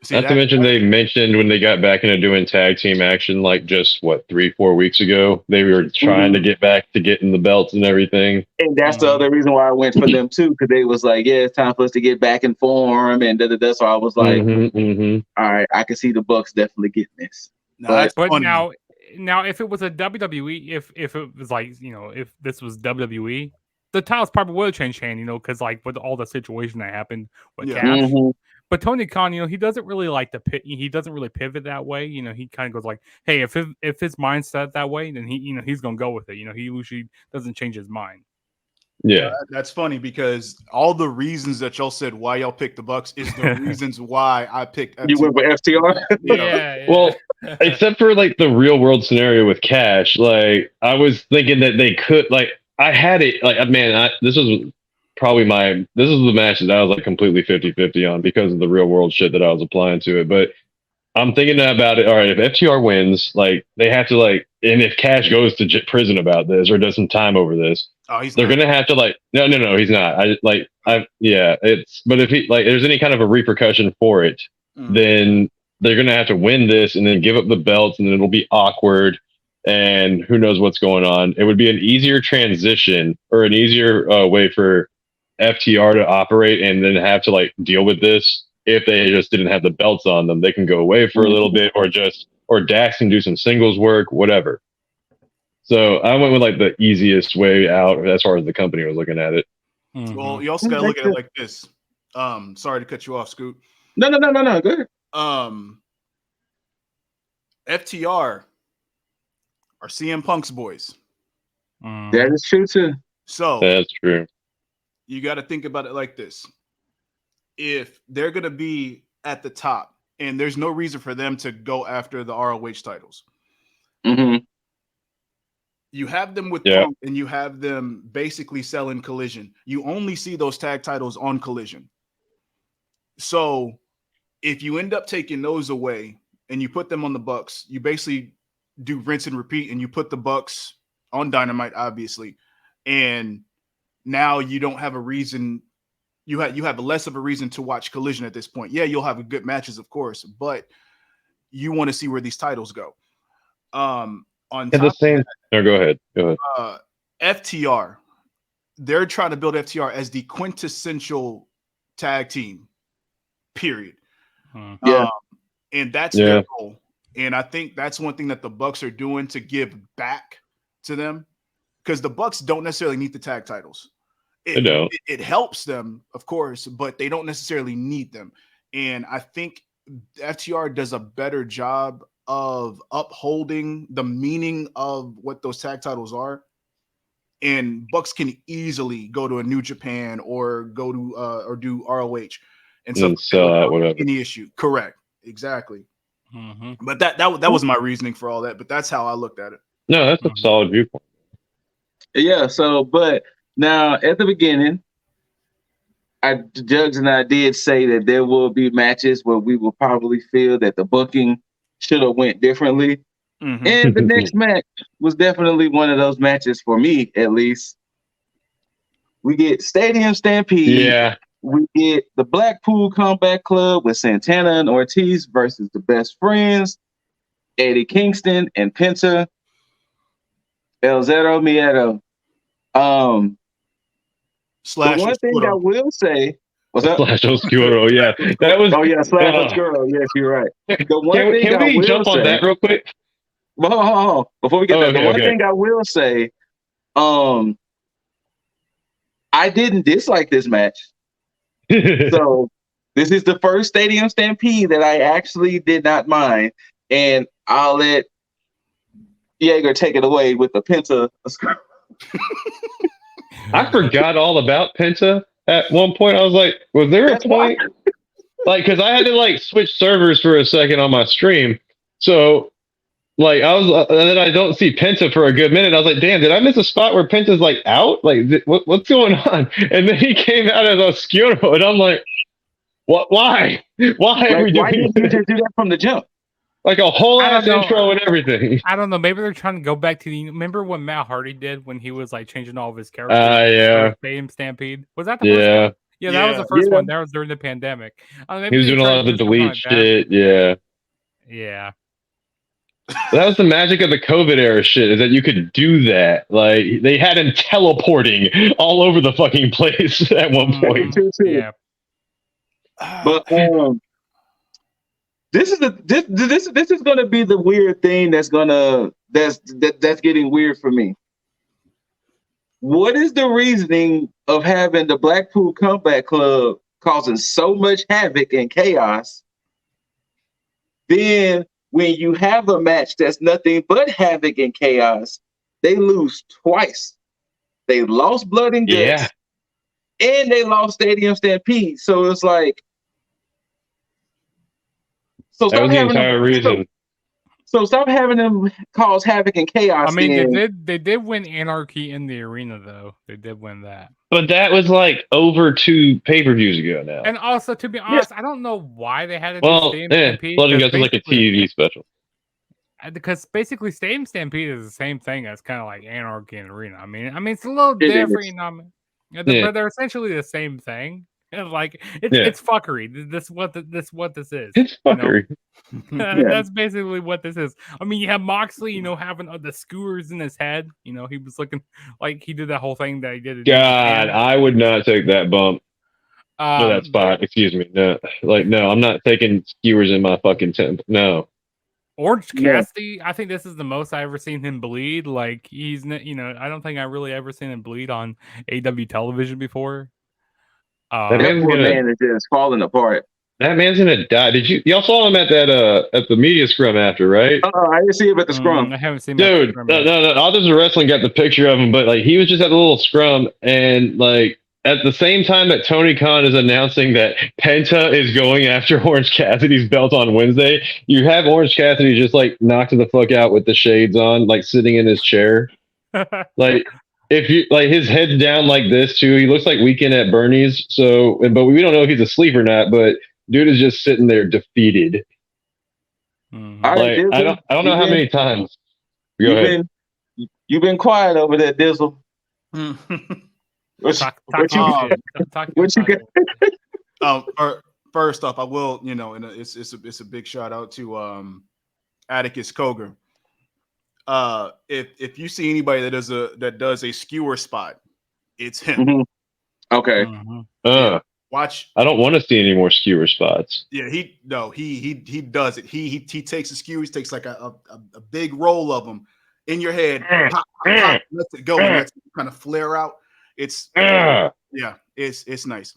See, Not to mention, they mentioned when they got back into doing tag team action, like just 3-4 weeks ago, they were trying to get back to getting the belts and everything. And that's the other reason why I went for them too, because they was like, yeah, it's time for us to get back in form and da. So I was like, all right, I can see the Bucks definitely getting this. But now, if it was a WWE, if it was like, if this was WWE, the titles probably would have changed hand, because like with all the situation that happened with Cash. But Tony Khan, he doesn't really like he doesn't really pivot that way. He kind of goes like, hey, if his mind's set that way, then he's gonna go with it. He usually doesn't change his mind. Yeah, that's funny because all the reasons that y'all said why y'all picked the Bucks is the reasons why I picked FTR. You went with FTR? Yeah. Well, except for like the real world scenario with Cash, like I was thinking that they could, like I had it, like man, this was probably this is the match that I was like completely 50-50 on because of the real world shit that I was applying to it. But I'm thinking about it. All right, if FTR wins, like they have to like, and if Cash goes to prison about this or does some time over this, they're gonna have to like, no, he's not. But if he like, there's any kind of a repercussion for it, then they're gonna have to win this and then give up the belts, and then it'll be awkward. And who knows what's going on? It would be an easier transition or an easier way for FTR to operate and then have to like deal with this. If they just didn't have the belts on them, they can go away for a little bit, or Dax can do some singles work, whatever. So I went with like the easiest way out as far as the company was looking at it. Well, you also got to look at it like this. Sorry to cut you off, Scoot. No. Go ahead. FTR are CM Punk's boys. That is true too. So that's true. You got to think about it like this. If they're going to be at the top and there's no reason for them to go after the ROH titles, you have them with Punk and you have them basically selling Collision. You only see those tag titles on Collision. So if you end up taking those away and you put them on the Bucks, you basically do rinse and repeat, and you put the Bucks on Dynamite, obviously. And now you don't have a reason. You have less of a reason to watch Collision at this point. Yeah, you'll have good matches, of course, but you want to see where these titles go. On top the same. No, go ahead. FTR, they're trying to build FTR as the quintessential tag team. Period. Yeah, and that's their goal. And I think that's one thing that the Bucks are doing to give back to them, because the Bucks don't necessarily need the tag titles. It helps them, of course, but they don't necessarily need them. And I think FTR does a better job of upholding the meaning of what those tag titles are. And Bucks can easily go to a New Japan or go to or do ROH and so sell out whatever. Any issue. Correct. Exactly. But that was my reasoning for all that. But that's how I looked at it. No, that's a solid viewpoint. Yeah. So, but now at the beginning, Jugs and I did say that there will be matches where we will probably feel that the booking should have went differently. And the next match was definitely one of those matches for me, at least. We get Stadium Stampede. Yeah. We get the Blackpool Combat Club with Santana and Ortiz versus the Best Friends, Eddie Kingston and Penta, El Zero Miedo. Slash the one thing I will say, what's up? Slash Oscuro, yeah. That was. Oh yeah, Slash Oscuro. Yes, you're right. The one thing can I we will jump say, on that real quick? Hold on. Before we get that, the one thing I will say, I didn't dislike this match. So this is the first Stadium Stampede that I actually did not mind, and I'll let Jaeger take it away with the Penta. I forgot all about Penta at one point. I was like, was there a point? Like, because I had to like switch servers for a second on my stream, so like I was, and then I don't see Penta for a good minute. I was like, damn, did I miss a spot where Penta's like out? Like, what's going on? And then he came out as Oscuro, and I'm like, What? Why? Why are Like, we why doing didn't you that? just do that from the jump? Like a whole I ass don't know. intro and everything. I don't know. Maybe they're trying to go back to the. Remember what Matt Hardy did when he was like changing all of his characters? Yeah. Stadium Stampede. Was that the first Yeah. one? Yeah, that was the first one. That was during the pandemic. He Maybe was they doing a tried lot to of the do something delete like that. shit. Yeah. Yeah. That was the magic of the COVID era shit, is that you could do that. Like, they had him teleporting all over the fucking place at one point. Too. Yeah. But this is going to be the weird thing that's getting weird for me. What is the reasoning of having the Blackpool Combat Club causing so much havoc and chaos? Then when you have a match that's nothing but havoc and chaos, they lose twice. They lost Blood and Guts, and they lost Stadium Stampede. So it's like, that was the entire reason. So stop having them cause havoc and chaos. I mean, they did win Anarchy in the arena, though. They did win that. But that was like over 2 pay-per-views ago now. And also, to be honest, I don't know why they had to do Stadium Stampede. Blood and Guts is like a TV special. Because basically, Stadium Stampede is the same thing as kind of like Anarchy and Arena. I mean, it's a little different, you know. But they're essentially the same thing. Like it's fuckery. This what this is. It's fuckery. You know? That's basically what this is. I mean, you have Moxley, you know, having the skewers in his head. You know, he was looking like he did that whole thing that he did. God, I would not take that bump. No, that spot. Excuse me. No, I'm not taking skewers in my fucking temp. No. Orange Cassidy, I think this is the most I've ever seen him bleed. Like he's, you know, I don't think I really ever seen him bleed on AEW television before. That poor man is just falling apart. That man's gonna die. Y'all saw him at that at the media scrum after, right? I didn't see him at the scrum. I haven't seen. Dude, no. Others of wrestling got the picture of him, but like he was just at the little scrum, and like at the same time that Tony Khan is announcing that Penta is going after Orange Cassidy's belt on Wednesday, you have Orange Cassidy just like knocked the fuck out with the shades on, like sitting in his chair, like. If you like, his head's down like this too. He looks like Weekend at Bernie's. So, but we don't know if he's asleep or not. But dude is just sitting there defeated. Like, I don't know how many times. Go ahead. You've been quiet over there, Dizzle. First off, I will, you know, and it's a big shout out to Atticus Cogar. If you see anybody that does a skewer spot, it's him. Mm-hmm. Okay. Watch. I don't want to see any more skewer spots. Yeah, he does it. He takes the skewers, takes like a big roll of them in your head, pop, lets it go, and lets it kind of flare out. It's it's nice.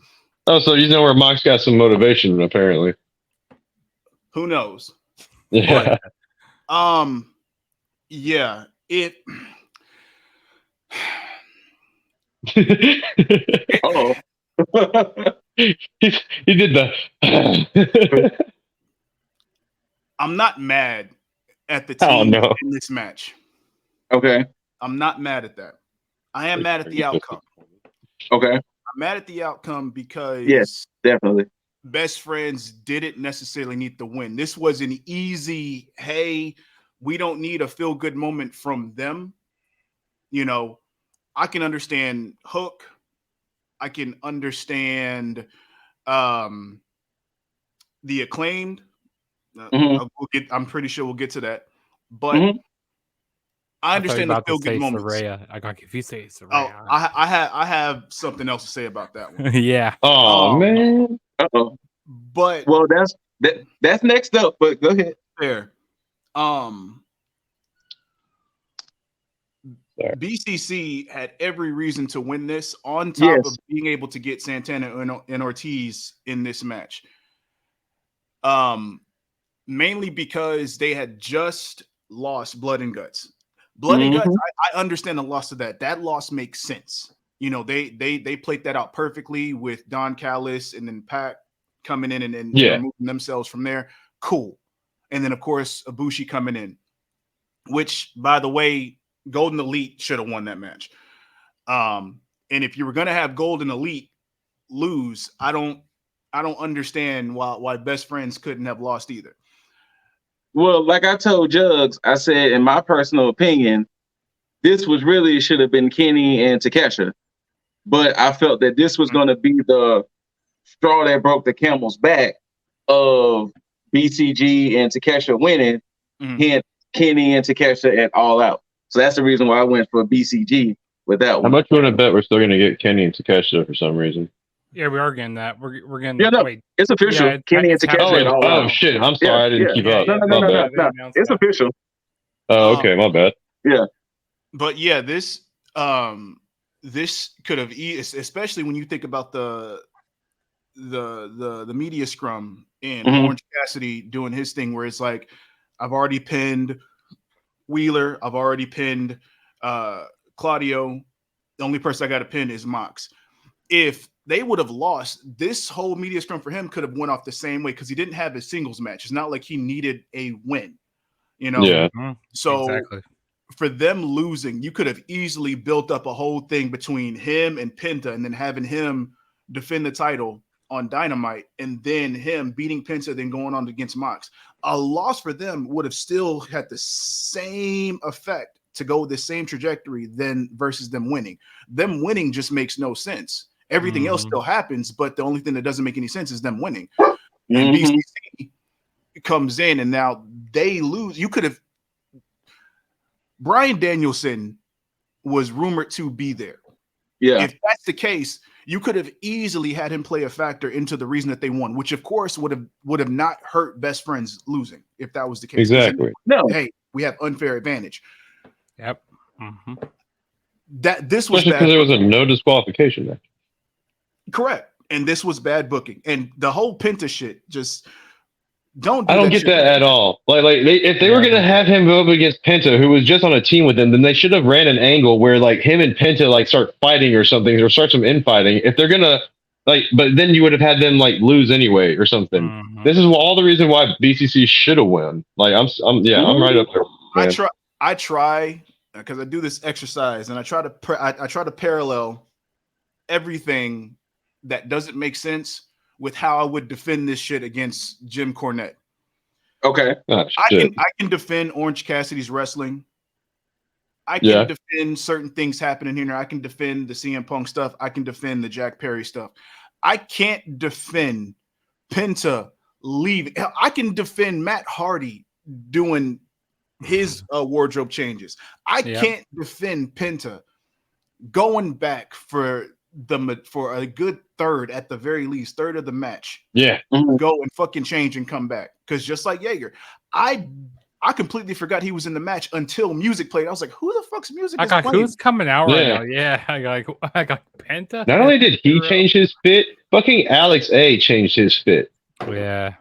Oh, so you know where Mox got some motivation, apparently. Who knows? Yeah. But, yeah, it. Oh, he did the. I'm not mad at the team in this match. Okay. I'm not mad at that. I am mad at the outcome. Okay. I'm mad at the outcome because yes, definitely. Best Friends didn't necessarily need the win. This was an easy, hey, we don't need a feel-good moment from them. You know, I can understand Hook. I can understand the Acclaimed. I'm pretty sure we'll get to that. But I understand the feel-good moments. I got confused. Say Saraya. Oh, I have something else to say about that one. Yeah. Oh man. Uh-oh. But well, that's next up. But go ahead. Fair. BCC had every reason to win this, on top of being able to get Santana and Ortiz in this match. Mainly because they had just lost Blood and Guts. Blood and Guts, I understand the loss of that. That loss makes sense. You know, they played that out perfectly with Don Callis and then Pac coming in and removing themselves from there. Cool. And then, of course, Ibushi coming in, which, by the way, Golden Elite should have won that match. And if you were going to have Golden Elite lose, I don't I don't understand why best friends couldn't have lost either. Well, like I told Jugs, I said, in my personal opinion, this was really should have been Kenny and Takesha. But I felt that this was going to be the straw that broke the camel's back of BCG and Takesha winning, hence Kenny and Takesha at All Out. So that's the reason why I went for BCG with that one. How much you want to bet we're still going to get Kenny and Takesha for some reason? Yeah, we are getting that. We're getting. Yeah, no, wait, it's official. Yeah, Kenny and Takesha at All Out. Oh shit! I'm sorry, I didn't keep up. No. It's official. Oh, okay, my bad. Yeah, but yeah, this could have, especially when you think about the media scrum and Orange Cassidy doing his thing, where it's like, I've already pinned Wheeler, I've already pinned Claudio. The only person I got to pin is Mox. If they would have lost, this whole media scrum for him could have went off the same way because he didn't have his singles match. It's not like he needed a win, you know? Yeah. So exactly. For them losing, you could have easily built up a whole thing between him and Penta and then having him defend the title on Dynamite and then him beating Penta, then going on against Mox. A loss for them would have still had the same effect to go the same trajectory than versus them winning. Them winning just makes no sense. Everything else still happens, but the only thing that doesn't make any sense is them winning. And BCC comes in and now they lose. You could have. Bryan Danielson was rumored to be there. Yeah. If that's the case, you could have easily had him play a factor into the reason that they won, which of course would have not hurt best friends losing if that was the case. Exactly. No. Hey, we have unfair advantage. Yep. That this was especially because there was a no disqualification match. Correct. And this was bad booking. And the whole Penta shit just don't. I don't get that at all. If they were gonna have him go up against Penta, who was just on a team with them, then they should have ran an angle where like him and Penta like start fighting or something, or start some infighting. If they're gonna but then you would have had them like lose anyway or something. This is all the reason why BCC should have won. Like I'm right up there. Man. I try because I do this exercise and I try to parallel everything that doesn't make sense with how I would defend this shit against Jim Cornette. Okay. I can defend Orange Cassidy's wrestling. I can defend certain things happening here. I can defend the CM Punk stuff. I can defend the Jack Perry stuff. I can't defend Penta leaving. I can defend Matt Hardy doing his wardrobe changes. I can't defend Penta going back for a good third, at the very least, third of the match. Yeah. Go and fucking change and come back. Because just like Jaeger, I completely forgot he was in the match until music played. I was like, who the fuck's music is playing? Who's coming out right now? Yeah. I got Penta. Not only did he change his fit, fucking Alex A changed his fit. Yeah.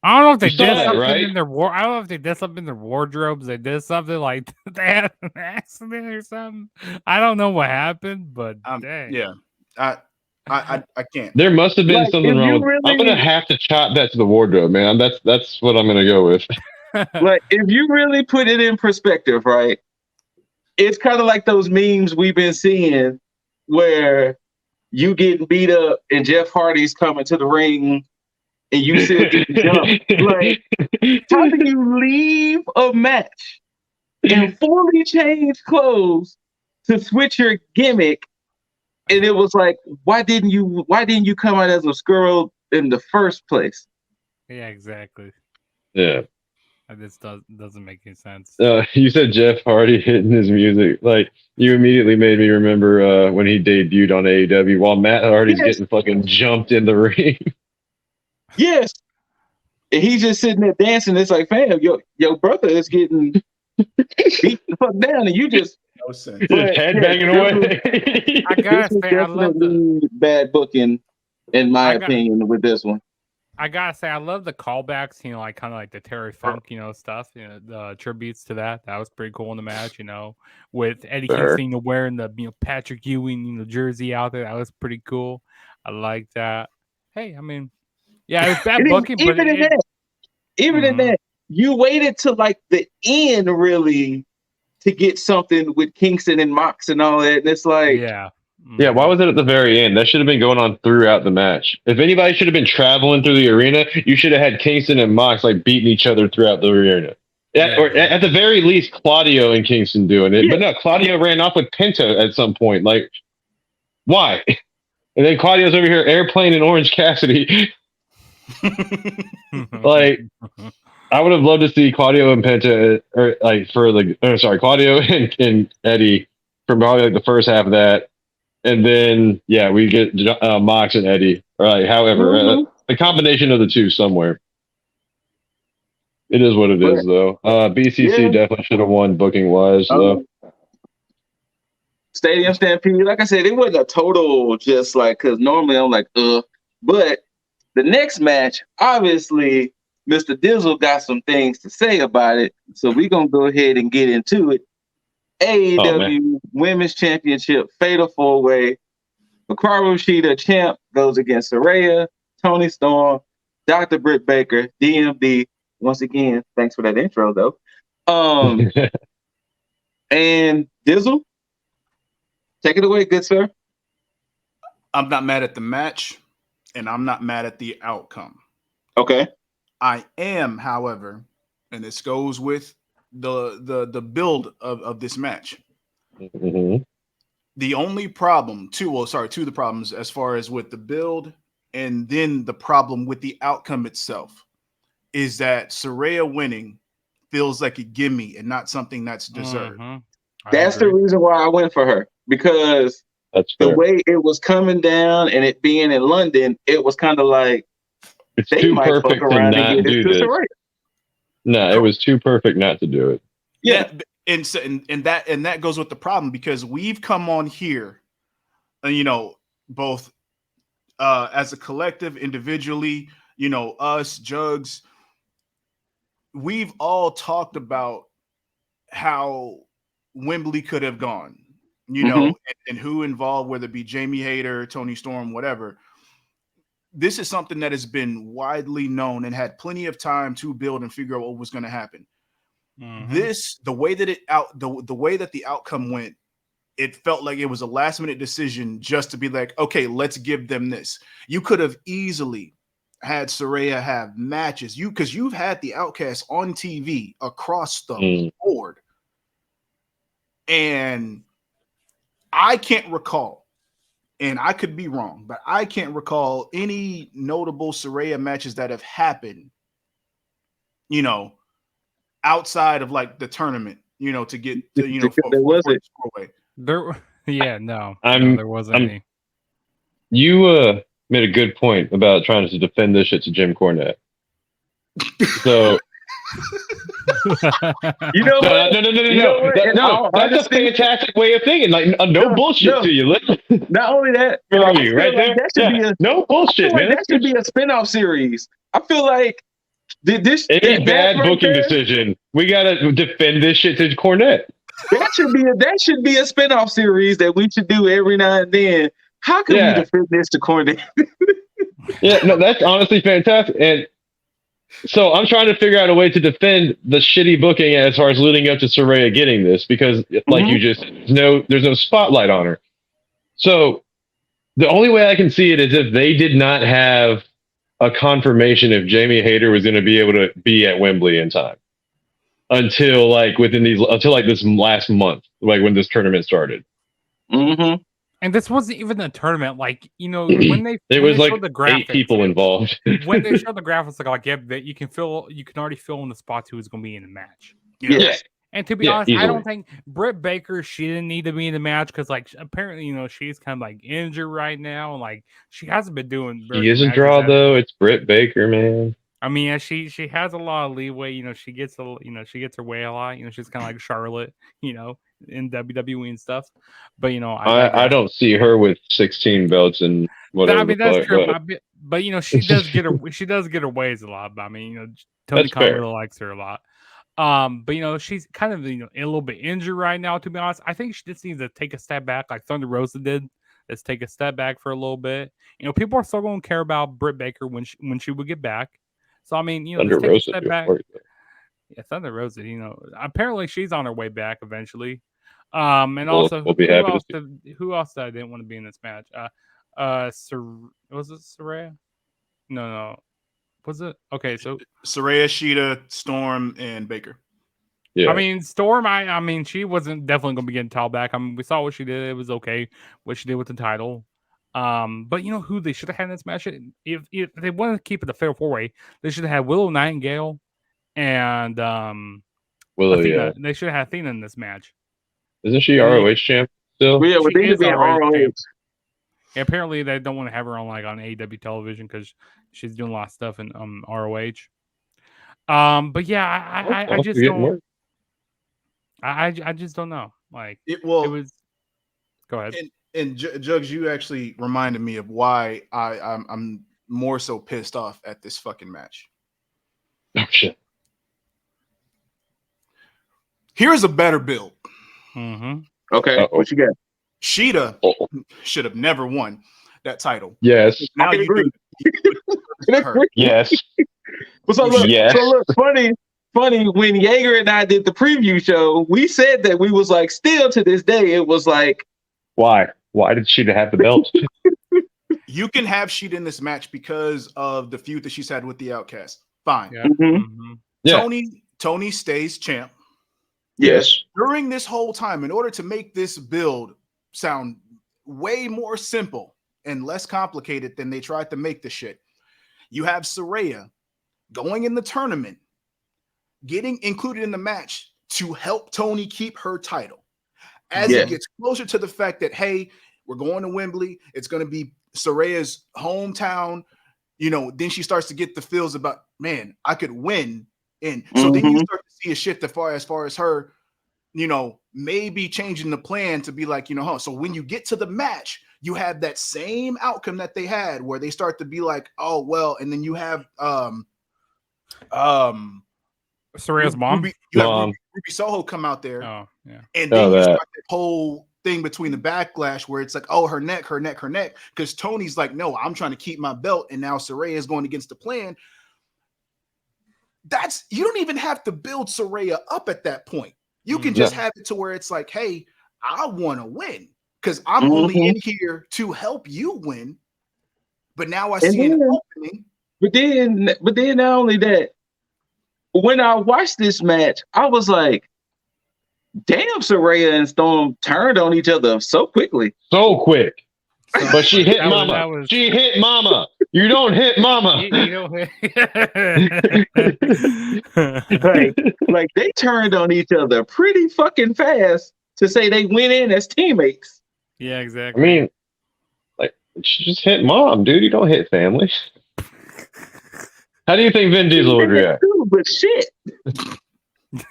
I don't know if they did something right? in their I don't know if they did something in their wardrobes. They did something like they had an accident or something. I don't know what happened, but dang. Yeah. I can't. There must have been something wrong with I'm gonna have to chop that to the wardrobe, man. That's what I'm gonna go with. Like, if you really put it in perspective, right? It's kind of like those memes we've been seeing where you getting beat up and Jeff Hardy's coming to the ring and you still get jumped. Like, how do you leave a match and fully change clothes to switch your gimmick? And it was like, why didn't you come out as a squirrel in the first place? Yeah, exactly. Yeah. This doesn't make any sense. You said Jeff Hardy hitting his music. Like, you immediately made me remember when he debuted on AEW while Matt Hardy's getting fucking jumped in the ring. Yes. And he's just sitting there dancing. It's like, fam, your brother is getting beat the fuck down and you just no sense. Just headbanging away. I gotta say, I love the bad booking, in my opinion, with this one. I gotta say, I love the callbacks, like kind of like the Terry Funk, stuff, the tributes to that. That was pretty cool in the match, with Eddie Kingston wearing the, Patrick Ewing, jersey out there. That was pretty cool. I like that. Hey, I mean, yeah, it was bad booking, but even in that, you waited till like the end, really, to get something with Kingston and Mox and all that. And it's like, Yeah, why was it at the very end? That should have been going on throughout the match. If anybody should have been traveling through the arena, you should have had Kingston and Mox like beating each other throughout the arena. Or at the very least, Claudio and Kingston doing it. But no, Claudio ran off with Penta at some point. Like, why? And then Claudio's over here airplaning Orange Cassidy. Like, I would have loved to see Claudio and Penta, or like Claudio and Eddie for probably like the first half of that. And then, we get Mox and Eddie, or like, however, a combination of the two somewhere. It is what it is, though. BCC definitely should have won booking wise, though. Stadium Stampede, like I said, it wasn't a total just like, because normally I'm like, But the next match, obviously, Mr. Dizzle got some things to say about it. So we're going to go ahead and get into it. AEW Women's Championship Fatal 4-Way. Hikaru Shida, champ, goes against Saraya, Toni Storm, Dr. Britt Baker, DMD. Once again, thanks for that intro, though. And Dizzle, take it away, good sir. I'm not mad at the match, and I'm not mad at the outcome. Okay. I am, however, and this goes with the build of this match. Mm-hmm. The only problem, two of the problems as far as with the build, and then the problem with the outcome itself, is that Saraya winning feels like a gimme and not something that's deserved. That's the reason why I went for her, because the way it was coming down and it being in London, it was kind of like it's they too might perfect fuck to around not and do get it to this. Saraya. No, it was too perfect not to do it. Yeah, and that goes with the problem, because we've come on here, both as a collective, individually, us, Jugs, we've all talked about how Wembley could have gone, and who involved, whether it be Jamie Hayter, Toni Storm, whatever. This is something that has been widely known and had plenty of time to build and figure out what was going to happen. The way that the outcome went, it felt like it was a last minute decision just to be like, okay, let's give them this. You could have easily had Saraya have matches, because you've had the Outcast on TV across the board, and I can't recall, and I could be wrong, but I can't recall any notable Saraya matches that have happened, outside of like the tournament, to get to, there wasn't any. You made a good point about trying to defend this shit to Jim Cornette. So No. That's a fantastic way of thinking. Like, no bullshit to you. Not only that, where are you right there? That should be no bullshit, man. That should be a spinoff series. I feel like any bad booking decision, we gotta defend this shit to Cornette. That should be a spinoff series that we should do every now and then. How can we defend this to Cornette? That's honestly fantastic. And so I'm trying to figure out a way to defend the shitty booking as far as leading up to Saraya getting this, because like you just there's no spotlight on her. So the only way I can see it is if they did not have a confirmation if Jamie Hayter was going to be able to be at Wembley in time until this last month, like when this tournament started. And this wasn't even a tournament. Like, when they showed the graphics, 8 people involved. When they showed the graphics, that you can already fill in the spots who's going to be in the match. Yes. And to be honest, easily. I don't think Britt Baker, she didn't need to be in the match, because like apparently, she's kind of like injured right now, and like she hasn't been doing. She is a draw though. It's Britt Baker, man. I mean, she has a lot of leeway. She gets she gets her way a lot. She's kind of like Charlotte, in WWE and stuff. But I don't see her with 16 belts and whatever. I mean, that's true. But she does get her ways a lot. But I mean, Tony Khan really likes her a lot. But she's kind of a little bit injured right now, to be honest. I think she just needs to take a step back, like Thunder Rosa did. Let's take a step back for a little bit. People are still going to care about Britt Baker when she would get back. So I mean, Thunder take Rosa a step back. Yeah, Thunder Rosa. Apparently she's on her way back eventually. And also, we'll be happy to see. who else did I didn't want to be in this match? Was it Saraya? No. Was it? Okay, so Saraya, Sheeta, Storm, and Baker. Yeah. I mean, Storm. I mean, she wasn't definitely going to be getting title back. I mean, we saw what she did. It was okay what she did with the title. But you know who they should have had in this match? If they wanted to keep it a fair 4-way, they should have had Willow Nightingale and Willow, Athena. yeah. They should have had Athena in this match. Isn't she ROH champ still? Yeah, we She need to is be ROH ROH. champ. Yeah, apparently they don't want to have her on like on AEW television because she's doing a lot of stuff in ROH. But yeah, I just don't. I just don't know. Like it was. Go ahead. And Jugs, you actually reminded me of why I'm more so pissed off at this fucking match. Oh shit. Here's a better build. Mm-hmm. Okay, what you got? Sheeta should have never won that title. Yes. Now you agree. Yes. So look, funny. When Jaeger and I did the preview show, we said that we was like, still to this day, it was like, why? Why did Sheeta have the belt? You can have Sheeta in this match because of the feud that she's had with the Outcast. Fine. Yeah. Mm-hmm. Mm-hmm. Yeah. Tony stays champ. Yes. During this whole time, in order to make this build sound way more simple and less complicated than they tried to make the shit, you have Saraya going in the tournament, getting included in the match to help Tony keep her title. As it gets closer to the fact that, hey, we're going to Wembley, it's going to be Saraya's hometown, you know, then she starts to get the feels about, man, I could win. And so then you start to see a shift as far as her, you know, maybe changing the plan to be like, you know, so when you get to the match, you have that same outcome that they had where they start to be like, oh, well, and then you have Saraya's mom. Ruby Soho come out there. Oh, yeah. And then you start that whole thing between the backlash where it's like, oh, her neck. Because Tony's like, no, I'm trying to keep my belt. And now Saraya is going against the plan. You don't even have to build Saraya up at that point. You can just have it to where it's like, hey, I want to win because I'm only in here to help you win. But now I see an opening. But then not only that, when I watched this match, I was like, damn, Saraya and Storm turned on each other so quickly. So quick. But she hit Mama. She hit Mama. You don't hit Mama. You don't hit. like they turned on each other pretty fucking fast to say they went in as teammates. Yeah, exactly. I mean, like she just hit Mom, dude. You don't hit family. How do you think Vin Diesel would react? But shit.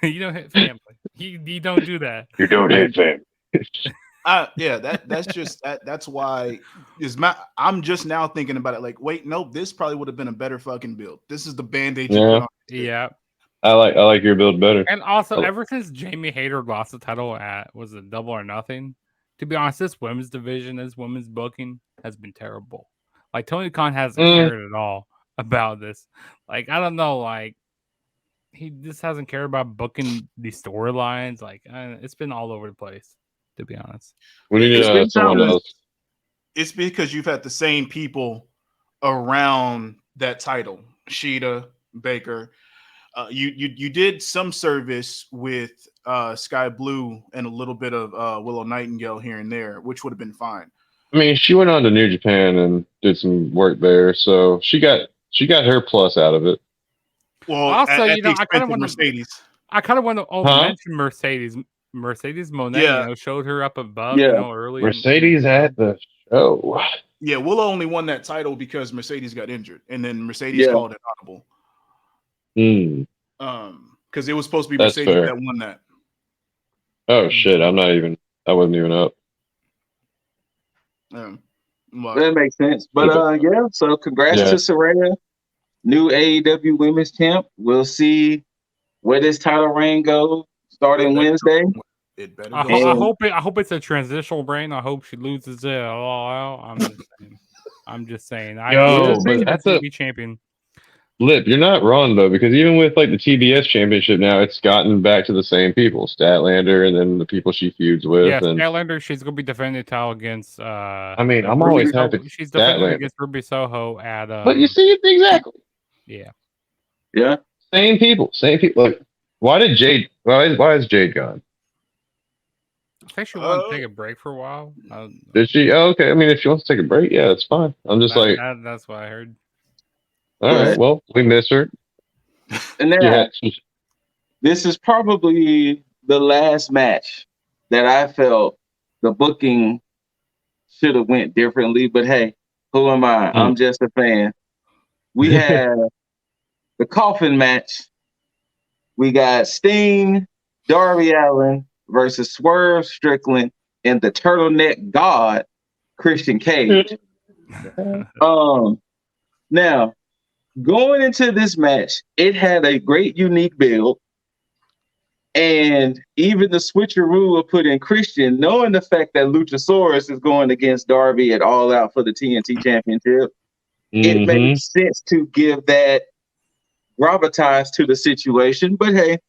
You don't hit family. You don't do that. You don't hit family. That's why I'm just now thinking about it. Like, wait, nope, this probably would have been a better fucking build. This is the band-aid. Yeah. I like your build better. And also, ever since Jamie Hayter lost the title at Double or Nothing, to be honest, this women's division, this women's booking has been terrible. Like Tony Khan hasn't cared at all about this. Like, I don't know, like he just hasn't cared about booking these storylines. Like, it's been all over the place, to be honest. We need to have someone else. It's because you've had the same people around that title, Sheeta, Baker. You did some service with Sky Blue and a little bit of Willow Nightingale here and there, which would have been fine. I mean, she went on to New Japan and did some work there, so she got her plus out of it. Well, also, I kind of want Mercedes. I kind of want to mention Mercedes. Mercedes Monet, showed her up above, early. Mercedes at the show. Yeah, Willow only won that title because Mercedes got injured, and then Mercedes called it audible. Because it was supposed to be Mercedes that won that. Oh shit! I wasn't even up. That makes sense. But so congrats to Saraya, new AEW Women's Champ. We'll see where this title reign goes starting Wednesday. It better. I hope it's a transitional reign. I hope she loses it all out. I'm just saying. I will be champion. Lip, you're not wrong though, because even with like the TBS championship now, it's gotten back to the same people, Statlander, and then the people she feuds with. Yes, And Statlander, she's gonna be defending the title against. I mean, I'm Ruby always Soho. happy. She's defending Statlander, against Ruby Soho at. but you see it exactly. Yeah. Yeah. Same people. Like, why did Jade? Why is Jade gone? I think she wanted to take a break for a while. Did she? Oh, okay. I mean, if she wants to take a break, yeah, that's fine. I'm just that's what I heard. All right. Well, we miss her. And then this is probably the last match that I felt the booking should have went differently. But hey, who am I? I'm just a fan. We have the coffin match. We got Sting, Darby Allin versus Swerve Strickland and the turtleneck god Christian Cage. Now, going into this match, it had a great unique build. And even the switcheroo of putting Christian, knowing the fact that Luchasaurus is going against Darby at All Out for the TNT Championship, it made sense to give that gravitas to the situation. But hey,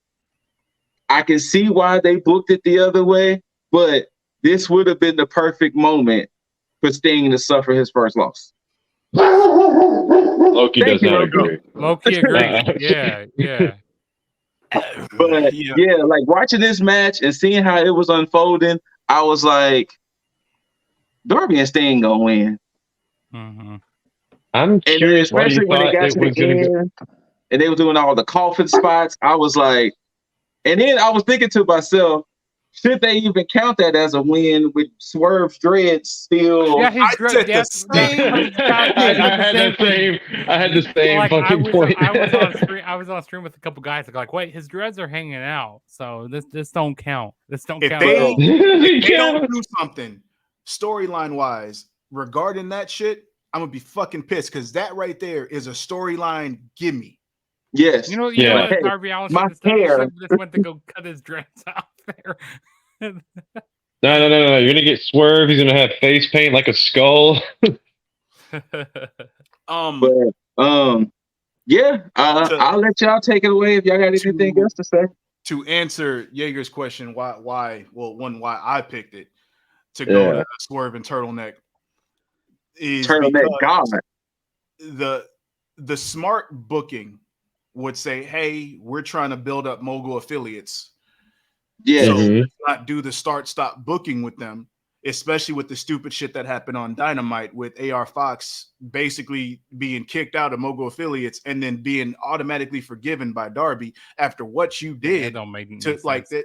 I can see why they booked it the other way, but this would have been the perfect moment for Sting to suffer his first loss. Loki does not agree. Loki agrees. Yeah. But yeah, like watching this match and seeing how it was unfolding, I was like, Darby and Sting gonna win. I'm curious, especially when they got to the end and they were doing all the coffin spots. I was like, and then I was thinking to myself, should they even count that as a win with Swerve's dreads still? Yeah, his dreads. I had the same fucking point. I was on stream with a couple guys like, wait, his dreads are hanging out, so this don't count. This don't count. If they don't do something storyline wise regarding that shit, I'm gonna be fucking pissed because that right there is a storyline gimme. Yes. You know what Darby Allin just went to go cut his dreads out there. No. You're gonna get Swerve. He's gonna have face paint like a skull. Yeah. I'll let y'all take it away if y'all got anything else to say. To answer Jaeger's question, why I picked it to go to Swerve and Turtleneck is Turtleneck God. The smart booking would say, hey, we're trying to build up mogul affiliates. Yeah. So let's not do the start-stop booking with them, especially with the stupid shit that happened on Dynamite with AR Fox basically being kicked out of mogul affiliates and then being automatically forgiven by Darby after what you did. Don't make to like that.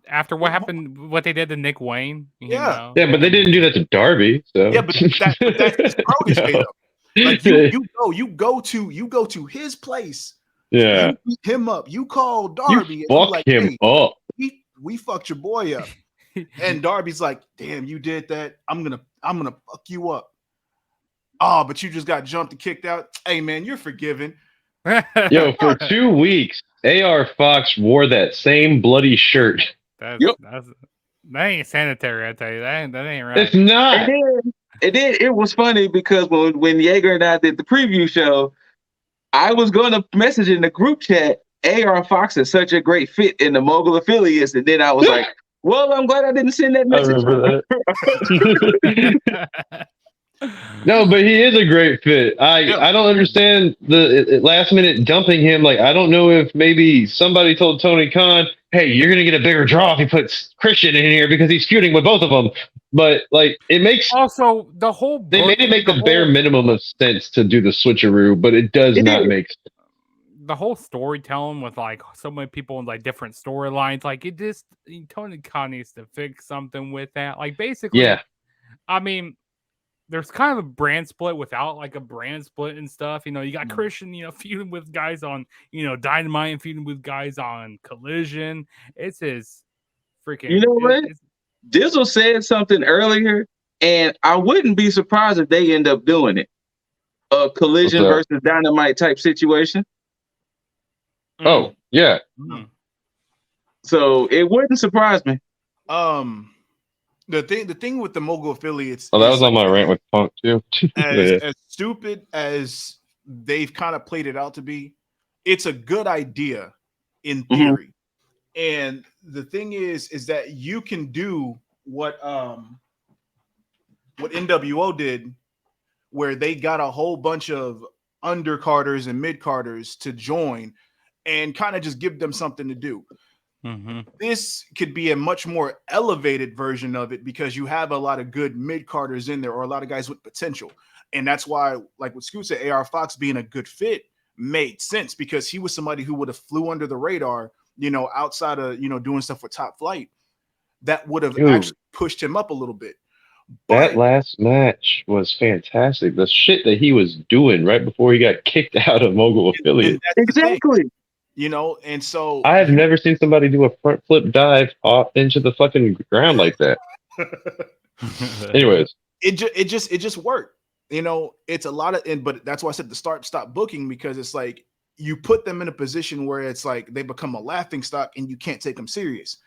After what happened, what they did to Nick Wayne. Yeah, but they didn't do that to Darby. So yeah, but that's his protege though. Like you go to his place. Yeah, you beat him up. You call Darby. You fuck like, him up. We fucked your boy up, and Darby's like, "Damn, you did that. I'm gonna fuck you up." Oh, but you just got jumped and kicked out. Hey, man, you're forgiven. Yo, for 2 weeks, AR Fox wore that same bloody shirt. That ain't sanitary. I tell you, that ain't right. It's not. It was funny because when Jaeger and I did the preview show, I was going to message in the group chat, AR Fox is such a great fit in the mogul affiliates. And then I was like, well, I'm glad I didn't send that message. I remember that. No, but he is a great fit. I don't understand the last minute dumping him. Like, I don't know if maybe somebody told Tony Khan, hey, you're going to get a bigger draw if he puts Christian in here because he's feuding with both of them. But like, it makes also the whole they made it make the bare minimum of sense to do the switcheroo, but it does not make sense. The whole storytelling with like so many people in like different storylines, like it just Tony Khan needs to fix something with that. Like basically, I mean, there's kind of a brand split without like a brand split and stuff. You know, you got Christian, feuding with guys on, Dynamite and feuding with guys on Collision. It's his freaking. You know what? Dizzle said something earlier, and I wouldn't be surprised if they end up doing it. A Collision versus Dynamite type situation. Oh, yeah. So it wouldn't surprise me. The thing with the mogul affiliates. Oh, that was on my rant with Punk too. As stupid as they've kind of played it out to be. It's a good idea in theory. And the thing is that you can do what NWO did, where they got a whole bunch of undercarders and mid-carders to join and kind of just give them something to do. This could be a much more elevated version of it because you have a lot of good mid-carders in there, or a lot of guys with potential. And that's why, like what Scoot said, AR Fox being a good fit made sense, because he was somebody who would have flew under the radar, you know, outside of, you know, doing stuff with Top Flight, that would have actually pushed him up a little bit. That last match was fantastic. The shit that he was doing right before he got kicked out of Mogul Affiliate. Exactly. You know, and so I have never seen somebody do a front flip dive off into the fucking ground like that. Anyways, it just worked. You know, it's a lot of, but that's why I said to stop booking, because it's like you put them in a position where it's like they become a laughing stock and you can't take them serious.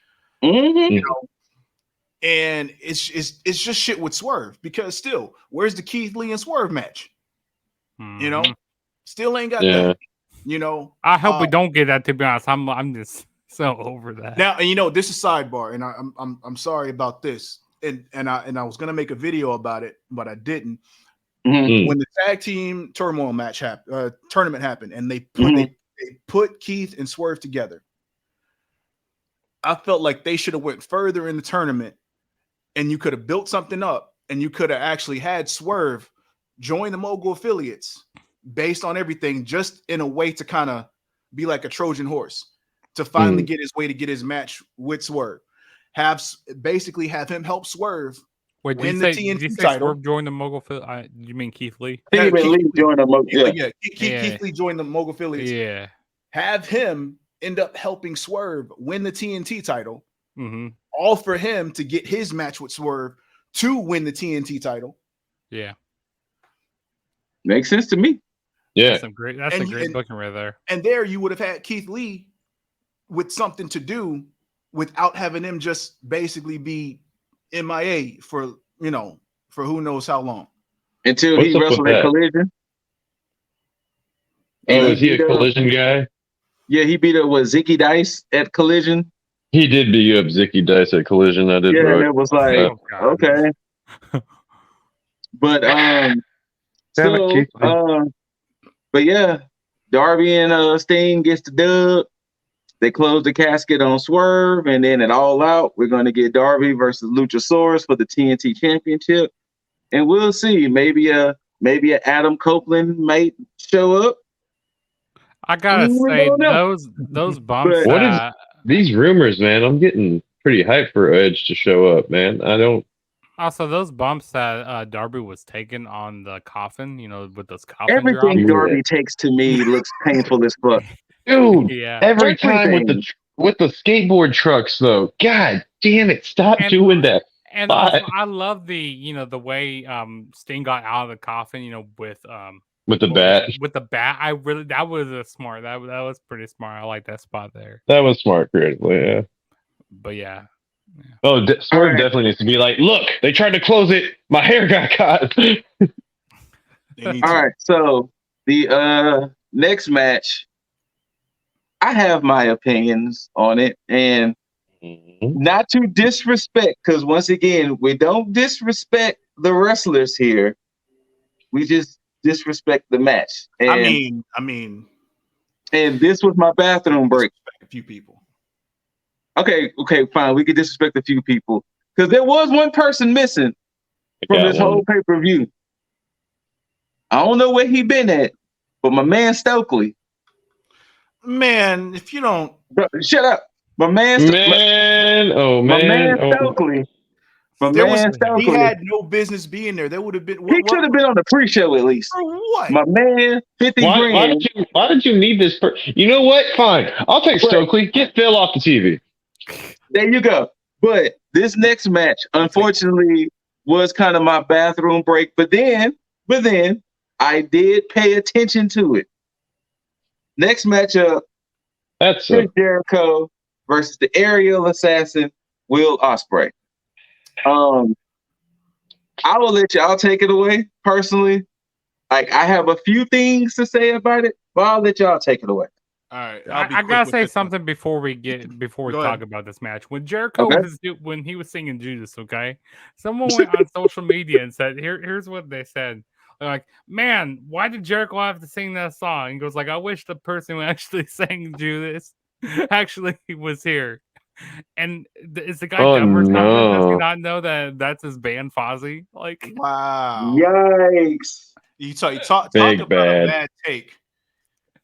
You know, and it's just shit with Swerve, because still, where's the Keith Lee and Swerve match? You know, still ain't got that. You know, I hope we don't get that. To be honest, I'm just so over that now. And you know, this is sidebar, and I'm sorry about this, and I was gonna make a video about it, but I didn't. When the tag team turmoil match tournament happened, and they put Keith and Swerve together, I felt like they should have went further in the tournament, and you could have built something up, and you could have actually had Swerve join the Mogul Affiliates based on everything, just in a way to kind of be like a Trojan horse to finally get his way to get his match with Swerve. Basically have him help Swerve win the TNT title. Swerve joined the Mogul Affiliate? You mean Keith Lee? Keith Lee joined the Mogul. Keith Lee joined the Mogul Affiliates. Yeah. Have him end up helping Swerve win the TNT title. All for him to get his match with Swerve to win the TNT title. Yeah. Makes sense to me. Yeah. That's a great booking right there. And there you would have had Keith Lee with something to do without having him just basically be MIA for, you know, for who knows how long. Until he wrestled at Collision. Oh, is he a Collision guy? Yeah, he beat up with Zicky Dice at Collision. He did beat up Zicky Dice at Collision. I did. Yeah, and it was like, okay. But but yeah, Darby and Sting gets the dub. They close the casket on Swerve, and then at All Out, we're going to get Darby versus Luchasaurus for the TNT Championship, and we'll see. Maybe a Adam Copeland might show up. I gotta say those bumps. What is these rumors, man? I'm getting pretty hyped for Edge to show up, man. I don't. Also, those bumps that Darby was taking on the coffin, you know, with those coffin everything drops. Darby takes to me looks painful as fuck. Dude, yeah. Every time with the skateboard trucks, though. God damn it! Stop doing that. And also, I love the way Sting got out of the coffin, you know, with the bat. With the bat, that was a smart. That was pretty smart. I like that spot there. That was smart creatively, yeah. But yeah. Oh, Swerve definitely needs to be like, look, they tried to close it. My hair got caught. All right, so the next match, I have my opinions on it, and not to disrespect, because once again, we don't disrespect the wrestlers here. We just disrespect the match. And, I mean, and this was my bathroom break. A few people. Okay, fine. We could disrespect a few people because there was one person missing from this whole pay-per-view. I don't know where he been at, but my man Stokely. Man, if you don't shut up, my man. My man Stokely. Stokely. He had no business being there. There would have been. He should have been on the pre-show at least. For what? My man, 50 grand. Why did you need this? You know what? Fine, I'll take Stokely. Get Phil off the TV. There you go. But this next match, unfortunately, was kind of my bathroom break. But then I did pay attention to it. Next matchup, that's Chris Jericho versus the aerial assassin Will Ospreay. I will let y'all take it away. Personally, Like, I have a few things to say about it, but I'll let y'all take it away. All right, I gotta say something before we talk about this match. When Jericho when he was singing Judas, okay, someone went on social media and said, "Here's what they said." They're like, man, why did Jericho have to sing that song? He goes like, I wish the person who actually sang Judas actually was here. And is the guy dumb or something? Does he not know that that's his band Fozzy? Like, wow, yikes! You talk about a bad take.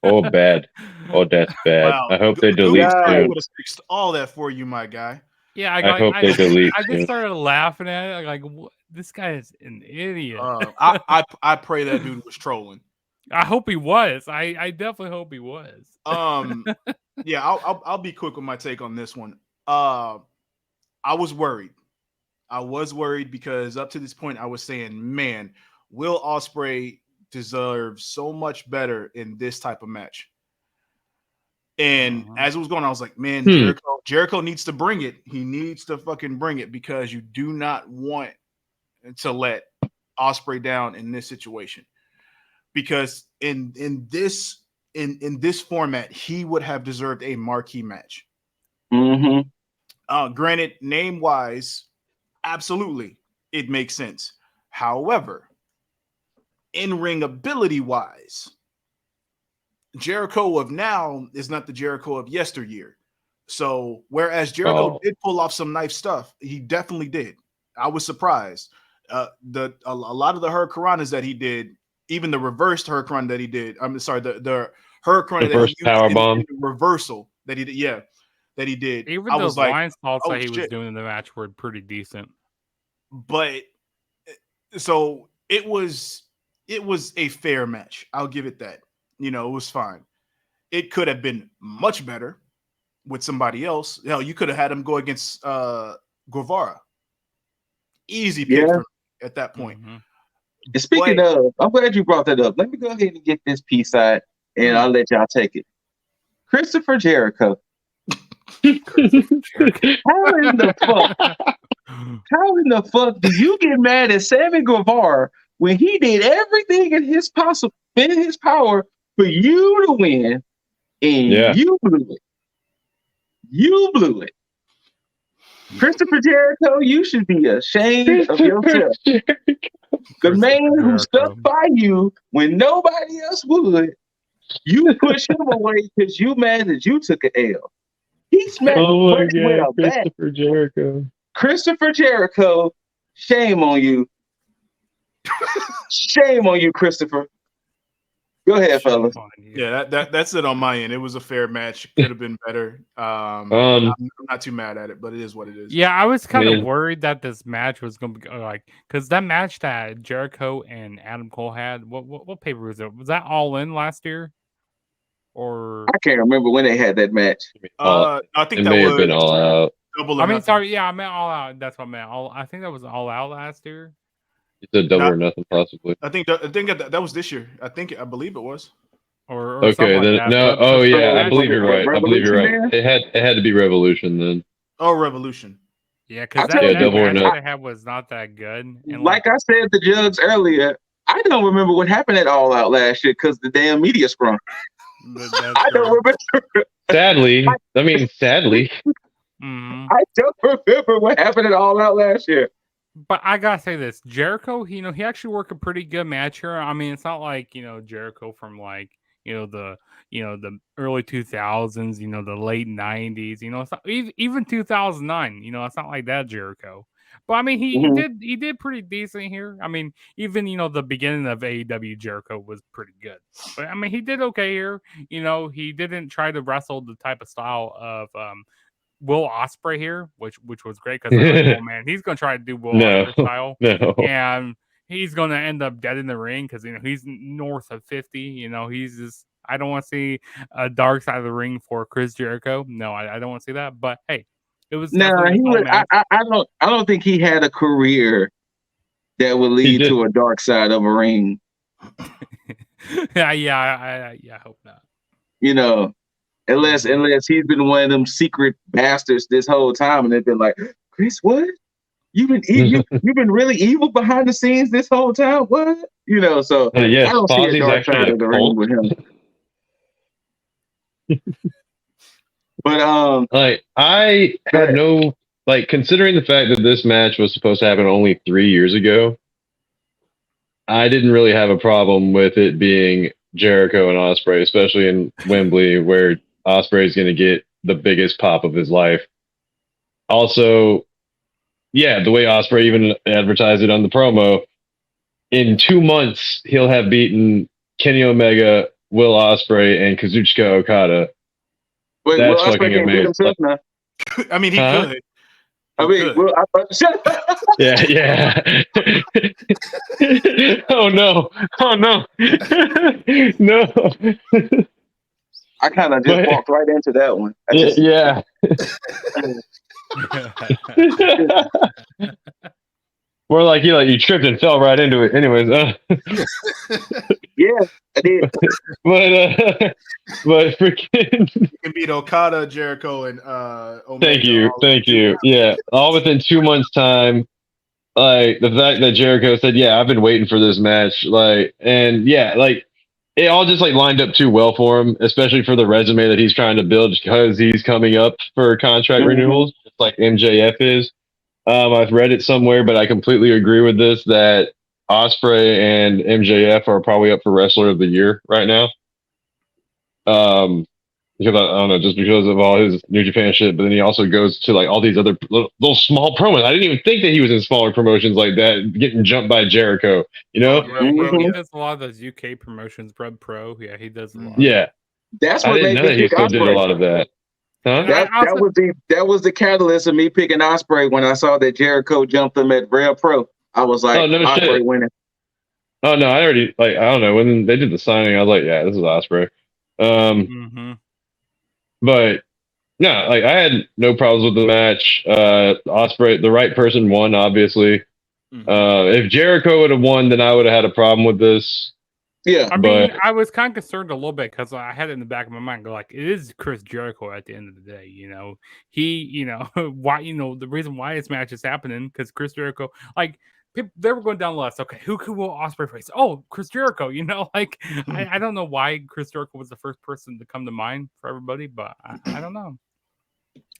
Oh, bad. Oh, that's bad. Wow. I hope they delete soon. Would have fixed all that for you, my guy. Yeah, I hope they delete. I just started laughing at it. Like, this guy is an idiot. I pray that dude was trolling. I hope he was. I definitely hope he was. Yeah, I'll be quick with my take on this one. I was worried. I was worried because up to this point, I was saying, man, Will Ospreay deserves so much better in this type of match. And as it was going on, I was like, man, Jericho needs to bring it. He needs to fucking bring it because you do not want to let Ospreay down in this situation. Because in this format, he would have deserved a marquee match. Granted, name-wise, absolutely, it makes sense. However, in-ring ability-wise, Jericho of now is not the Jericho of yesteryear. So whereas Jericho did pull off some nice stuff, he definitely did. I was surprised. A lot of the Hurricanranas that he did, even the reversed Hurricane that he did. I'm sorry, the Hurricane that he used power bomb, the reversal that he did. Yeah, that he did. Even those line salts that he was doing in the match were pretty decent. But so it was a fair match. I'll give it that. You know, it was fine. It could have been much better with somebody else. Hell, you could have had him go against Guevara. Easy pick for me at that point. And speaking of, I'm glad you brought that up. Let me go ahead and get this piece out, and I'll let y'all take it. Christopher Jericho. How in the fuck do you get mad at Sammy Guevara when he did everything in his power for you to win, and you blew it? You blew it. Christopher Jericho, you should be ashamed of yourself. The man who stuck by you when nobody else would, you push him away because you mad that you took an L. He smacked with a bat. Christopher Jericho. Christopher Jericho, shame on you. Shame on you, Christopher. Go ahead, fellas. Yeah, that's it on my end. It was a fair match. Could have been better. I'm not too mad at it, but it is what it is. Yeah, I was kind of worried that this match was going to be like, because that match that Jericho and Adam Cole had, what paper was it? Was that All In last year? Or I can't remember when they had that match. I think that may was have been All Out. I mean, sorry, yeah, I meant All Out. That's what I meant. I think that was All Out last year. It's a double or nothing, possibly. I think that was this year. I believe it was. Or okay, then like no. Oh yeah, I believe you're right. I believe you're right. It had to be Revolution then. Oh, Revolution. Yeah, because that double or match nothing they had was not that good. And like I said to Jugs earlier, I don't remember what happened at All Out last year because the damn media sprung. I don't remember. Sadly. I don't remember what happened at All Out last year. But I gotta say this, Jericho, he actually worked a pretty good match here. I mean, it's not like, Jericho from like, the early 2000s, the late 90s, it's not even 2009, it's not like that Jericho. But I mean, he did pretty decent here. I mean, even the beginning of AEW Jericho was pretty good. But I mean, he did okay here. He didn't try to wrestle the type of style of Will Ospreay here, which was great because oh man, he's gonna try to do Will Ospreay style, and he's gonna end up dead in the ring because he's north of 50. He's just, I don't want to see a dark side of the ring for Chris Jericho. No, I don't want to see that. But hey, it was he would. I don't think he had a career that would lead to a dark side of a ring. I hope not. Unless he's been one of them secret bastards this whole time, and they've been like, Chris, what? You've been really evil behind the scenes this whole time? What? You know, so yes, I don't see a Fozzie's dark actually side a of the ring cult. with him. But Like I had no like considering the fact that this match was supposed to happen only 3 years ago. I didn't really have a problem with it being Jericho and Ospreay, especially in Wembley, where Ospreay is going to get the biggest pop of his life. Also, yeah, the way Ospreay even advertised it on the promo, in 2 months he'll have beaten Kenny Omega, Will Ospreay, and Kazuchika Okada. wait, That's Will Ospreay fucking can't beat amazing. himself now. I mean, he Huh? could. I mean, Will, shut up. Yeah, yeah. Oh no! Oh no! No! I kind of just But- walked right into that one. Yeah. More like you tripped and fell right into it. Anyways, Yeah, I did. but freaking. You can beat Okada, Jericho, and Omega. Thank you. Yeah, all within 2 months' time. Like the fact that Jericho said, "Yeah, I've been waiting for this match," and yeah, it all just lined up too well for him, especially for the resume that he's trying to build, because he's coming up for contract renewals, just like MJF is. I've read it somewhere, but I completely agree with this that Ospreay and MJF are probably up for Wrestler of the Year right now. Because I don't know, just because of all his New Japan shit, but then he also goes to all these other little small promos. I didn't even think that he was in smaller promotions like that, getting jumped by Jericho. You know? He does a lot of those UK promotions, Brub Pro. Yeah, he does a lot. Yeah, That's I what didn't made know me that he pick still did a Ospreay. lot of that. Huh? That was the catalyst of me picking Ospreay when I saw that Jericho jumped him at Real Pro. I was like, Oh, no Ospreay shit. winning. Oh no, I already I don't know, when they did the signing, I was like, yeah, this is Ospreay. But no, I had no problems with the match. Ospreay, the right person won, obviously. If Jericho would have won, then I would have had a problem with this. Yeah, I mean, I was kind of concerned a little bit because I had it in the back of my mind, it is Chris Jericho at the end of the day. He, why, the reason why this match is happening because Chris Jericho, people, they were going down the list. Okay, who will Ospreay face? Oh, Chris Jericho. I don't know why Chris Jericho was the first person to come to mind for everybody, but I don't know.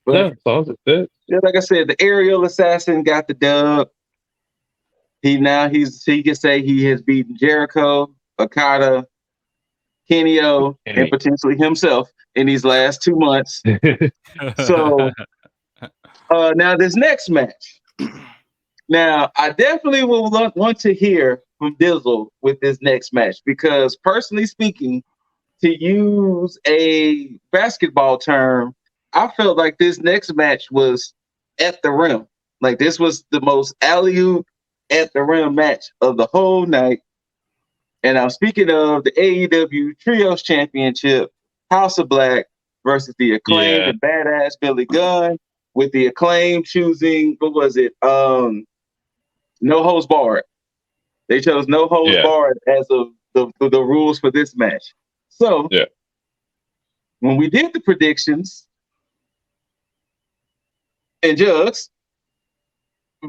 But yeah, like I said, the aerial assassin got the dub. He can say he has beaten Jericho, Okada, Kenny-O, and potentially himself in these last 2 months. So now this next match. Now, I definitely will want to hear from Dizzle with this next match because, personally speaking, to use a basketball term, I felt like this next match was at the rim. Like this was the most alley-oop at the rim match of the whole night. And I'm speaking of the AEW Trios Championship, House of Black versus the Acclaimed and Badass Billy Gunn, with the Acclaimed choosing, what was it? No holds barred. They chose no holds barred as of the rules for this match. So when we did the predictions, and Jugs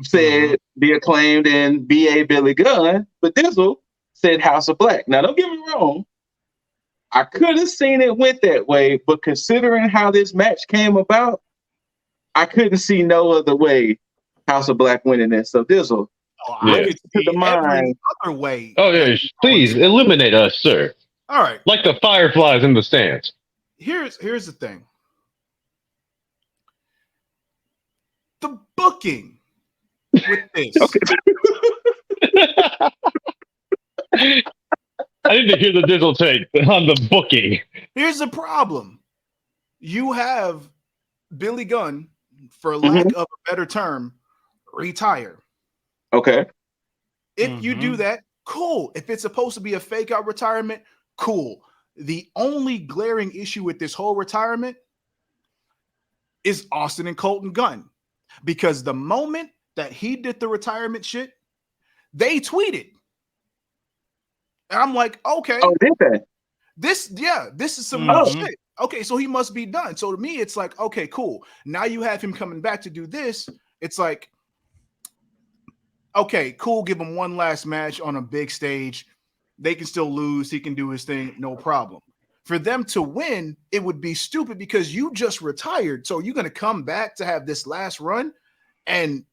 said the Acclaimed and BA Billy Gunn, but Dizzle said House of Black. Now, don't get me wrong. I could have seen it went that way, but considering how this match came about, I couldn't see no other way House of Black winning this. So Dizzle, I could see every other way. Oh yeah, please eliminate us, sir. All right, like the fireflies in the stands. Here's the thing. The booking with this. I need to hear the Dizzle take on the booking. Here's the problem. You have Billy Gunn, for lack of a better term, retire. Okay. If you do that, cool. If it's supposed to be a fake out retirement, cool. The only glaring issue with this whole retirement is Austin and Colton Gunn. Because the moment that he did the retirement shit, they tweeted. And I'm like, okay. Oh, did they? This is some real shit. Okay, so he must be done. So to me, it's like, okay, cool. Now you have him coming back to do this. It's like, okay, cool. Give him one last match on a big stage. They can still lose. He can do his thing. No problem. For them to win, it would be stupid because you just retired. So you're going to come back to have this last run and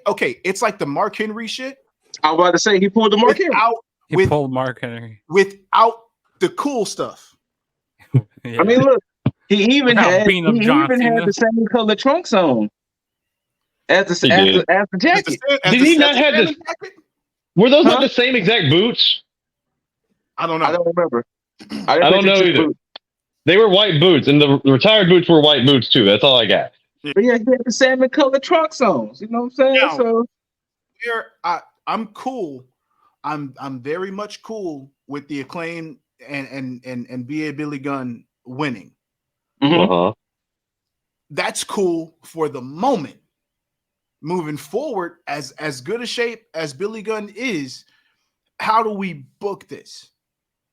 okay, it's like the Mark Henry shit. I was about to say he pulled the Mark Henry. He pulled Mark Henry without the cool stuff. Yeah. I mean, look, he even had the same color trunks on as the jacket. Did he not have this? Were those not the same exact boots? I don't know. I don't remember. I don't know either. Boots. They were white boots, and the retired boots were white boots too. That's all I got. But yeah, he had the salmon color trunks on. You know what I'm saying? Now, so here, I'm cool. I'm very much cool with the Acclaim and B.A. Billy Gunn winning. Mm-hmm. That's cool for the moment. Moving forward, as good a shape as Billy Gunn is, how do we book this?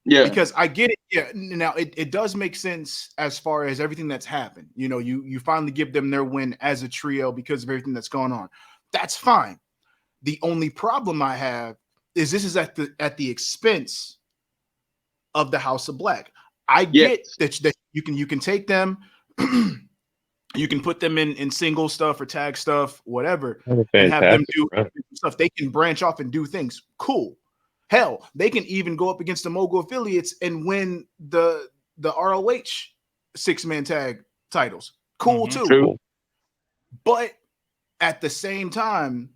Yeah, because I get it. Yeah, now it does make sense as far as everything that's happened. You know, you finally give them their win as a trio because of everything that's going on. That's fine. The only problem I have is this is at the expense of the House of Black. I get that you can take them, you can put them in single stuff or tag stuff, whatever, and have them do stuff. They can branch off and do things. Cool. Hell, they can even go up against the Mogul affiliates and win the ROH 6-man tag titles. Cool too. True. But at the same time,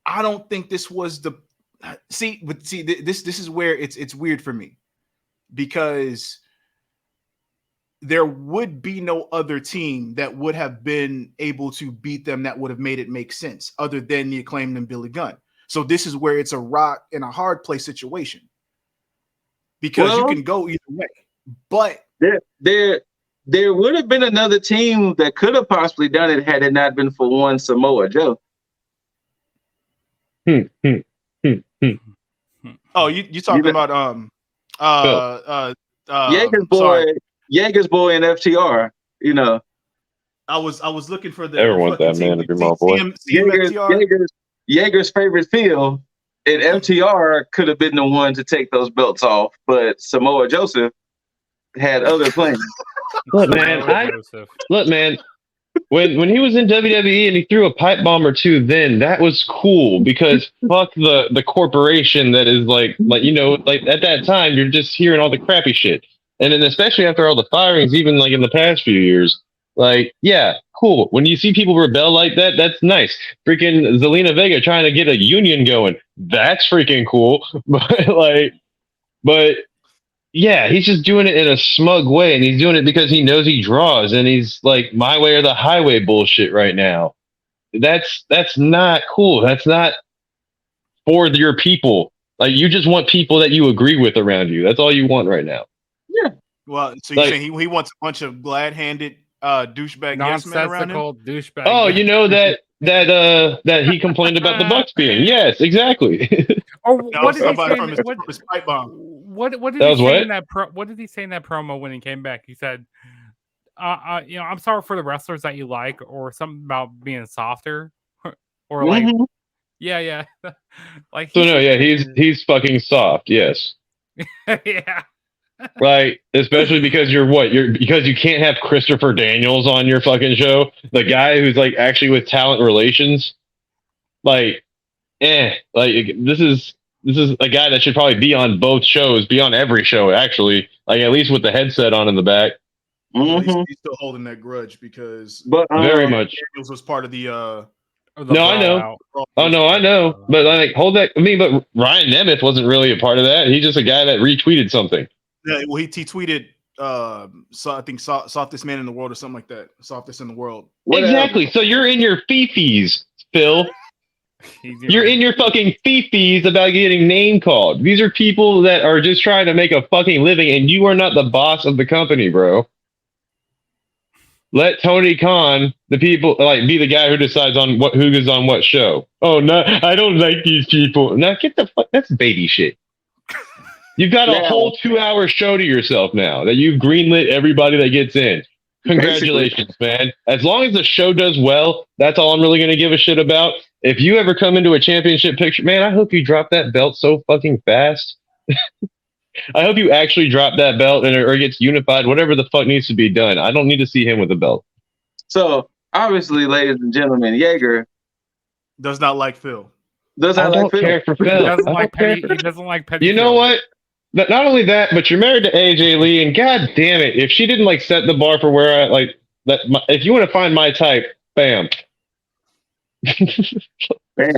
I don't think this was the this is where it's weird for me, because there would be no other team that would have been able to beat them that would have made it make sense other than the Acclaimed and Billy Gunn. So this is where it's a rock and a hard place situation, because you can go either way. But there would have been another team that could have possibly done it had it not been for one Samoa Joe. Oh, you talking about Jaeger's boy and FTR, you know. I was looking for the everyone that man to be my boy. Jaeger's favorite field, and FTR could have been the one to take those belts off, but Samoa Joseph had other plans. Look, man, when he was in WWE and he threw a pipe bomb or two, then that was cool, because fuck the corporation that is like you know, like at that time you're just hearing all the crappy shit, and then especially after all the firings, even like in the past few years. Like, yeah, cool. When you see people rebel like that, that's nice. Freaking Zelina Vega trying to get a union going. That's freaking cool. But yeah, he's just doing it in a smug way, and he's doing it because he knows he draws, and he's like my way or the highway bullshit right now. That's not cool. That's not for your people. Like, you just want people that you agree with around you. That's all you want right now. Yeah. Well, so you're saying he wants a bunch of glad-handed douchebag yes men around him? Douchebag. Oh, you know that he complained about the Bucks being. Yes, exactly. Or what did he say? From his pipe bomb. What did he say in that what did he say in that promo when he came back? He said, you know, I'm sorry for the wrestlers that you like, or something about being softer, or like, yeah. Like, so no, yeah, he's fucking soft. Yes. Yeah. Right, especially because because you can't have Christopher Daniels on your fucking show, the guy who's like actually with talent relations. Like, this is a guy that should probably be on both shows, be on every show actually, like at least with the headset on in the back. He's still holding that grudge because, very much Daniels was part of the. No, I know. Oh no, I know. But like, hold that. I mean, but Ryan Nemeth wasn't really a part of that. He's just a guy that retweeted something. Yeah, well, he tweeted, so I think softest man in the world or something like that. Softest in the world. Exactly. So you're in your fifis, Phil. You're in your fucking fifis about getting name called. These are people that are just trying to make a fucking living, and you are not the boss of the company, bro. Let Tony Khan, the people, like, be the guy who decides on who goes on what show. Oh no, I don't like these people. Now get the fuck. That's baby shit. You've got a whole 2-hour show to yourself now that you've greenlit everybody that gets in. Congratulations, man. As long as the show does well, that's all I'm really going to give a shit about. if you ever come into a championship picture, man, I hope you drop that belt so fucking fast. I hope you actually drop that belt and or it gets unified. Whatever the fuck needs to be done. I don't need to see him with a belt. So obviously, ladies and gentlemen, Jaeger does not like Phil. Does I not don't like Phil. care for Phil. He doesn't like petty. He doesn't like petty. You know what? Not only that, but you're married to AJ Lee, and god damn it, if she didn't like set the bar for where I like that, if you want to find my type, bam. Bam.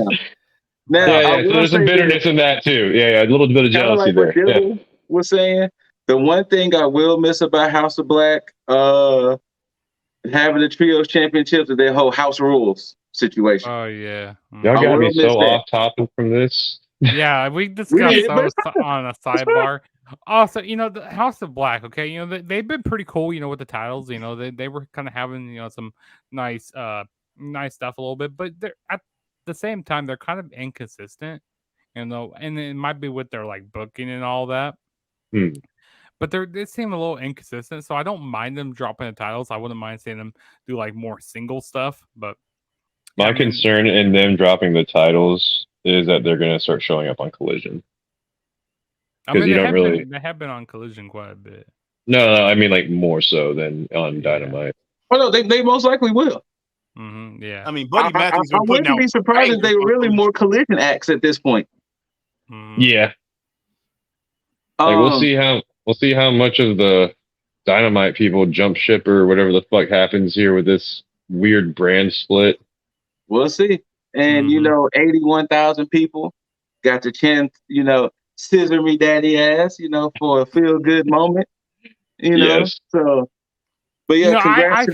Now, Yeah. So there's some bitterness in that too. Yeah, a little bit of jealousy like there. What Dylan was saying. The one thing I will miss about House of Black, having the trios championships is their whole house rules situation. Oh yeah, y'all got me so off topic from this. Yeah, we discussed those on a sidebar. Also, the House of Black. Okay, they've been pretty cool. With the titles. They were kind of having some nice stuff a little bit, but they're at the same time they're kind of inconsistent. And it might be with their like booking and all that. But they seem a little inconsistent, so I don't mind them dropping the titles. I wouldn't mind seeing them do like more single stuff. But my concern in them dropping the titles is that they're going to start showing up on Collision. Because they have been on Collision quite a bit. No, I mean like more so than on Dynamite. Oh no, they most likely will. Mm-hmm, yeah, I mean, Buddy Matthews. I wouldn't be surprised if they were really more Collision acts at this point. Mm-hmm. Yeah, like we'll see how much of the Dynamite people jump ship or whatever the fuck happens here with this weird brand split. We'll see. And 81,000 people got the chance, scissor me daddy ass, for a feel good moment. Yes. So but yeah, I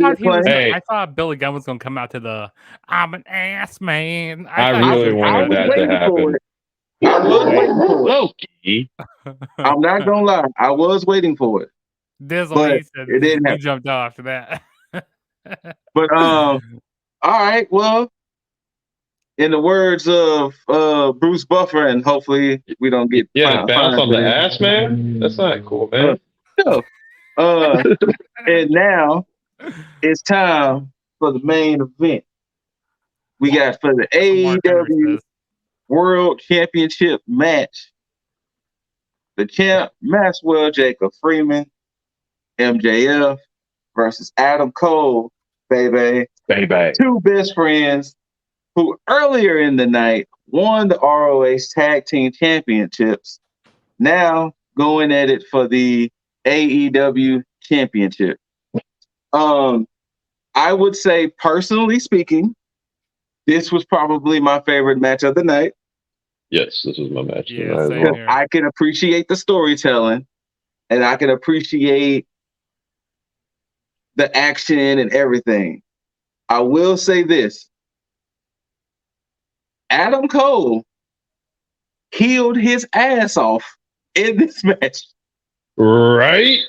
thought Billy Gunn was gonna come out to the "I'm an ass man." I really wanted that to happen. I was waiting for it. Loki. I'm not gonna lie, I was waiting for it. But he said it didn't happen. He jumped off after that. But all right, well, in the words of Bruce Buffer, and hopefully we don't get bounce on the ass, man. That's not cool, man. No. And now it's time for the main event. We got for the AEW World Championship match. The champ, Maxwell Jacob Freeman, MJF versus Adam Cole, baby. Two best friends who earlier in the night won the ROH Tag Team Championships. Now going at it for the AEW Championship. I would say, personally speaking, this was probably my favorite match of the night. Yes, this was my match. Yeah, I can appreciate the storytelling, and I can appreciate the action and everything. I will say this. Adam Cole healed his ass off in this match. Right?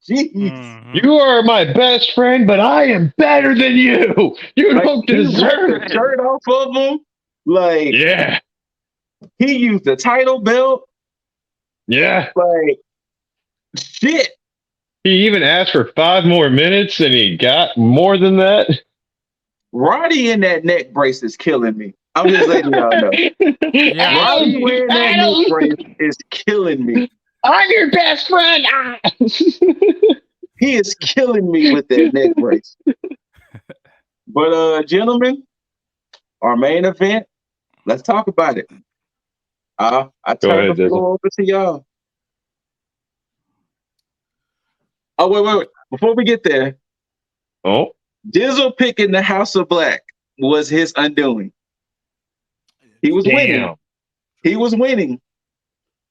Jeez. Mm-hmm. You are my best friend, but I am better than you. You don't deserve it. Shirt off of him. Like, yeah. He used the title belt. Yeah. Like, shit. He even asked for 5 more minutes, and he got more than that. Roddy in that neck brace is killing me. I'm just letting y'all know. Yeah. Roddy wearing that neck brace is killing me. I'm your best friend. He is killing me with that neck brace. But gentlemen, our main event, let's talk about it. I turn the floor over to y'all. Oh, wait. Before we get there. Oh. Dizzle picking the House of Black was his undoing. He was winning. He was winning.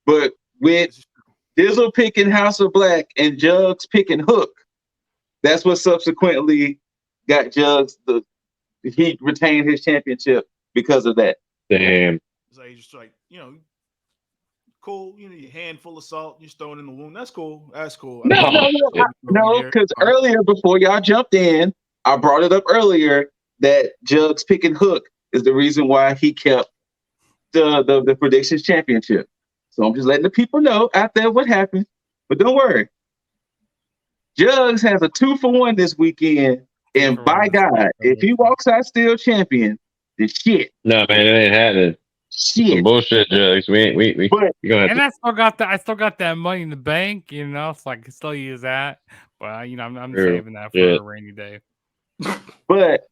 But with Dizzle picking House of Black and Jugs picking Hook, that's what subsequently got Jugs he retained his championship because of that. Damn. So you just like, cool, your hand full of salt, you're throwing in the wound. That's cool. That's cool. No, because earlier before y'all jumped in, I brought it up earlier that Jugs picking Hook is the reason why he kept the predictions championship. So I'm just letting the people know out there what happened. But don't worry. Jugs has a 2-for-1 this weekend. And by God, if he walks out still champion, The shit. No, man, it ain't happening. Some Shit. bullshit jokes. We But gonna have And to. I still got that money in the bank, you know, so I can still use that. But you know, I'm True. saving that for Yeah. a rainy day. But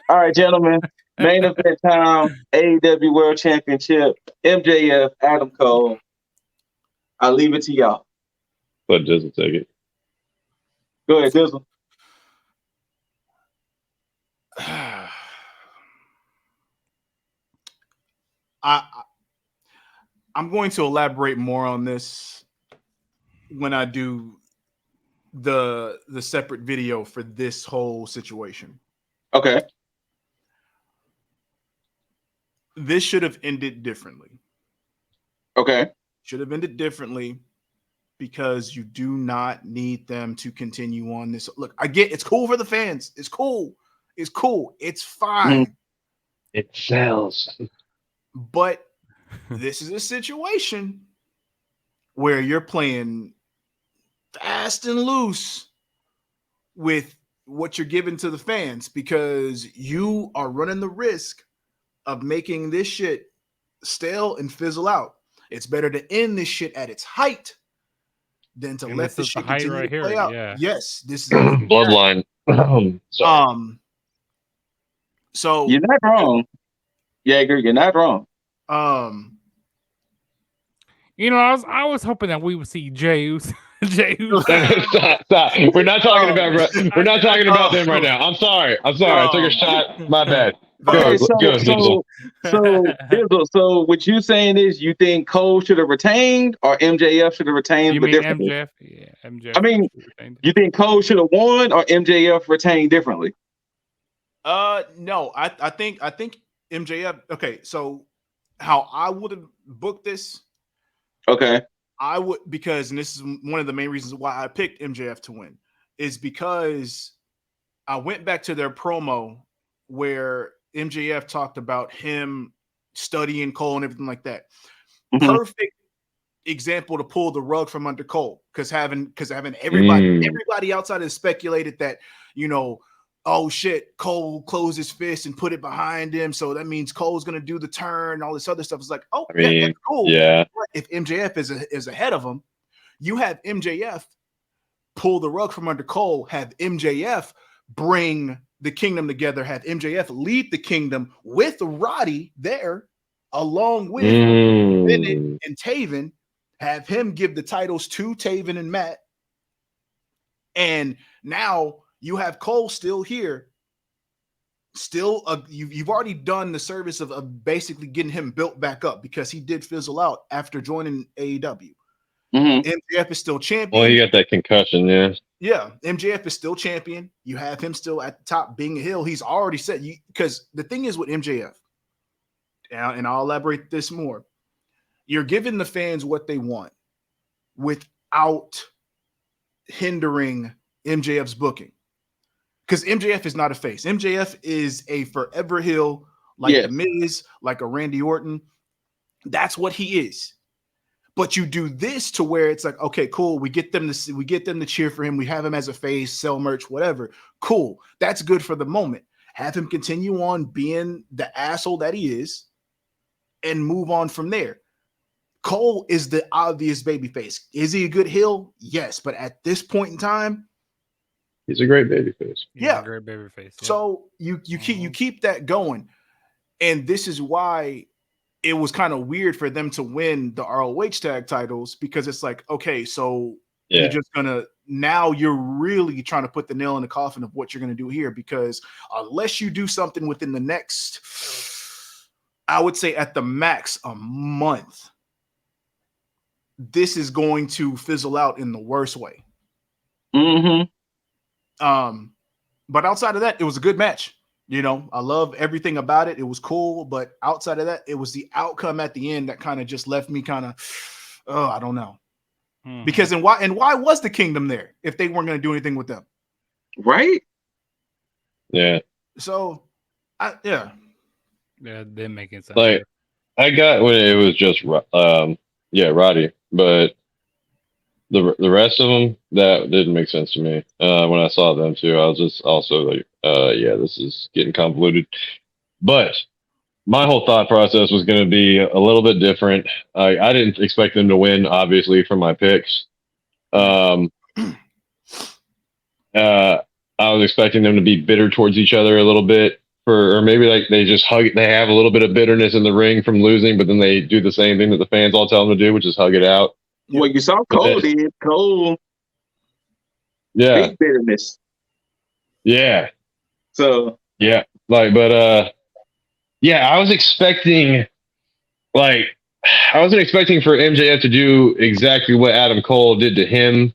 all right, gentlemen, main event time, AEW World Championship, MJF, Adam Cole. I'll leave it to y'all. But Dizzle take it. Go ahead, Dizzle. I'm going to elaborate more on this when I do the separate video for this whole situation. Okay. This should have ended differently. Okay. Should have ended differently because you do not need them to continue on this. Look, I get it's cool for the fans. It's cool. It's cool. It's fine. Mm-hmm. It sells. But this is a situation where you're playing fast and loose with what you're giving to the fans because you are running the risk of making this shit stale and fizzle out. It's better to end this shit at its height than to let this shit continue right to play here, out. yeah. Yes, this is Bloodline. Sorry. So you're not wrong, Jaeger. You're not wrong. You know, I was hoping that we would see Jey Uso. Stop. We're not talking about them right now. I'm sorry. I took a shot. My bad. Okay, Go, Dizzle. Dizzle, so what you saying is you think Cole should have retained or MJF should have retained? You but mean differently? MJF? Yeah, MJF. I mean, you think Cole should have won or MJF retained differently? No, I think MJF. Okay, so how I would have booked this. Okay. I would, because, and this is one of the main reasons why I picked MJF to win, is because I went back to their promo where MJF talked about him studying Cole and everything like that. Mm-hmm. Perfect example to pull the rug from under Cole, because having everybody outside has speculated that, you know, oh shit, Cole closed his fist and put it behind him, so that means Cole's gonna do the turn, all this other stuff. It's like, oh, that's cool. Yeah. But if MJF is ahead of him, you have MJF pull the rug from under Cole, have MJF bring the kingdom together, have MJF lead the kingdom with Roddy there, along with Bennett and Taven, have him give the titles to Taven and Matt, and now you have Cole still here. Still, you've already done the service of basically getting him built back up, because he did fizzle out after joining AEW. Mm-hmm. MJF is still champion. Well, he got that concussion, yeah. Yeah, MJF is still champion. You have him still at the top being a heel. He's already said, because the thing is with MJF, and I'll elaborate this more, you're giving the fans what they want without hindering MJF's booking. Because MJF is not a face. MJF is a forever heel, like The Miz, like a Randy Orton. That's what he is. But you do this to where it's like, okay, cool. We get them to cheer for him. We have him as a face, sell merch, whatever. Cool. That's good for the moment. Have him continue on being the asshole that he is, and move on from there. Cole is the obvious babyface. Is he a good heel? Yes, but at this point in time, he's a great babyface. Yeah, great babyface. Yeah. So you keep that going, and this is why it was kind of weird for them to win the ROH tag titles, because it's like, okay, so you're just you're really trying to put the nail in the coffin of what you're gonna do here, because unless you do something within the next, I would say at the max, a month, this is going to fizzle out in the worst way. Mm-hmm. But outside of that, it was a good match. You know, I love everything about it. It was cool, but outside of that, it was the outcome at the end that kind of just left me kind of, I don't know. Mm-hmm. Because why was the kingdom there if they weren't going to do anything with them? Right? Yeah. So, yeah, it didn't make any sense. Like, I got when it was just Roddy, but the rest of them, that didn't make sense to me. When I saw them too, I was just also like, this is getting convoluted. But my whole thought process was going to be a little bit different. I didn't expect them to win, obviously, from my picks. I was expecting them to be bitter towards each other a little bit, or maybe like they just hug. They have a little bit of bitterness in the ring from losing, but then they do the same thing that the fans all tell them to do, which is hug it out. Well, you saw Cole did. Cole, yeah, big bitterness. Yeah. So yeah, like, but yeah, I was expecting, like, I wasn't expecting for MJF to do exactly what Adam Cole did to him.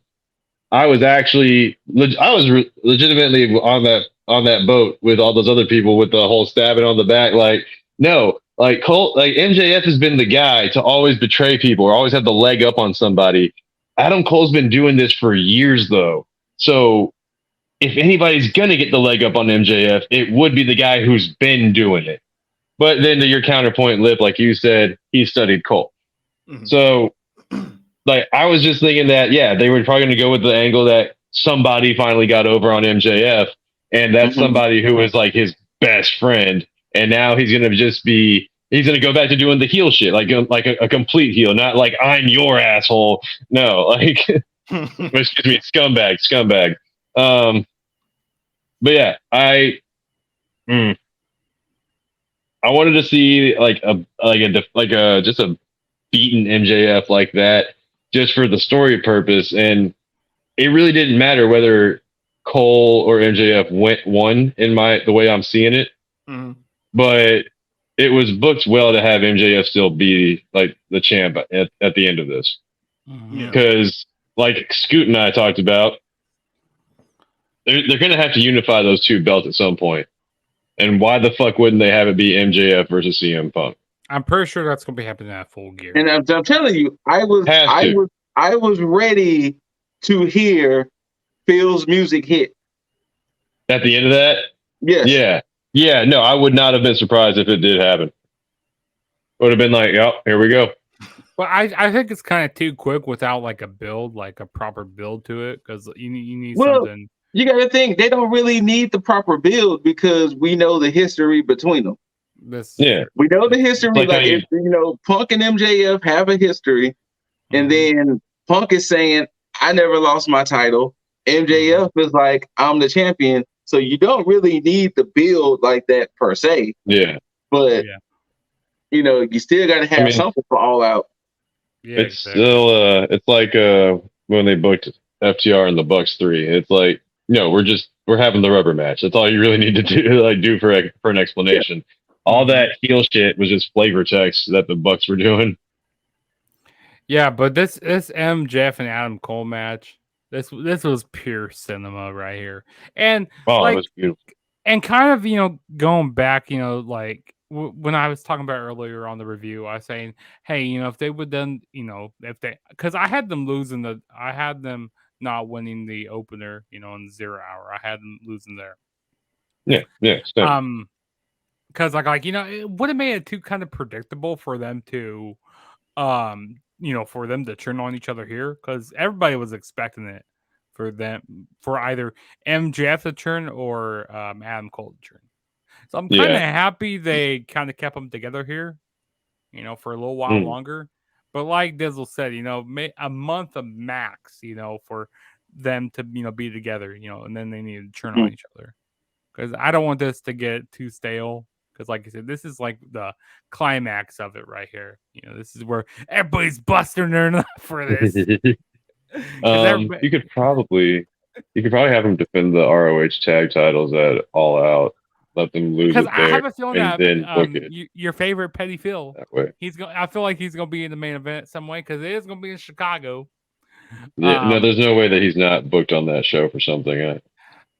I was actually, legitimately on that boat with all those other people with the whole stabbing on the back. Like, no, like Cole, like MJF has been the guy to always betray people or always have the leg up on somebody. Adam Cole's been doing this for years, though. So if anybody's gonna get the leg up on MJF, it would be the guy who's been doing it. But then to your counterpoint, Lip, like you said, he studied Cole. Mm-hmm. So, like, I was just thinking that, yeah, they were probably going to go with the angle that somebody finally got over on MJF, and that's somebody who was like his best friend, and now he's going to he's going to go back to doing the heel shit, like a complete heel, not like I'm your asshole. No, like, excuse me, scumbag. But yeah, I wanted to see just a beaten MJF like that, just for the story purpose, and it really didn't matter whether Cole or MJF won in the way I'm seeing it. Mm-hmm. But it was booked well to have MJF still be like the champ at the end of this, because like Scoot and I talked about, they're going to have to unify those two belts at some point. And why the fuck wouldn't they have it be MJF versus CM Punk? I'm pretty sure that's going to be happening at Full Gear. And I'm telling you, I was ready to hear Phil's music hit at the end of that. Yes. Yeah. No, I would not have been surprised if it did happen. Would have been like, oh, here we go. Well, I think it's kind of too quick without like a build, like a proper build to it, because you need something. You got to think they don't really need the proper build because we know the history between them. We know the history. Like Punk and MJF have a history, and then Punk is saying, "I never lost my title." MJF is like, "I'm the champion." So you don't really need the build like that per se. Yeah, but you still got to have something for All Out. Yeah, it's still it's like when they booked FTR and the Bucks 3. It's like, no, we're having the rubber match. That's all you really need to do for an explanation. All that heel shit was just flavor text that the Bucks were doing. Yeah, but this MJF and Adam Cole match, this was pure cinema right here. And it was beautiful. And kind of, going back, like when I was talking about earlier on the review, I was saying, hey, if they would then, because I had them I had them not winning the opener, in the 0 hour. I had them losing there. Yeah. Because it would have made it too kind of predictable for them to, for them to turn on each other here, because everybody was expecting it for either MJF to turn or Adam Cole to turn. So I'm kind of happy they kind of kept them together here, for a little while longer. But like Dizzle said, a month of max, for them to, be together, and then they need to turn on each other. Because I don't want this to get too stale. Because like I said, this is like the climax of it right here. This is where everybody's busting their nut for this. You could probably have them defend the ROH tag titles at All Out. Let them lose it there. I have a feeling that your favorite Petty Phil, I feel like he's going to be in the main event some way, because it is going to be in Chicago. Yeah, no, there's no way that he's not booked on that show for something.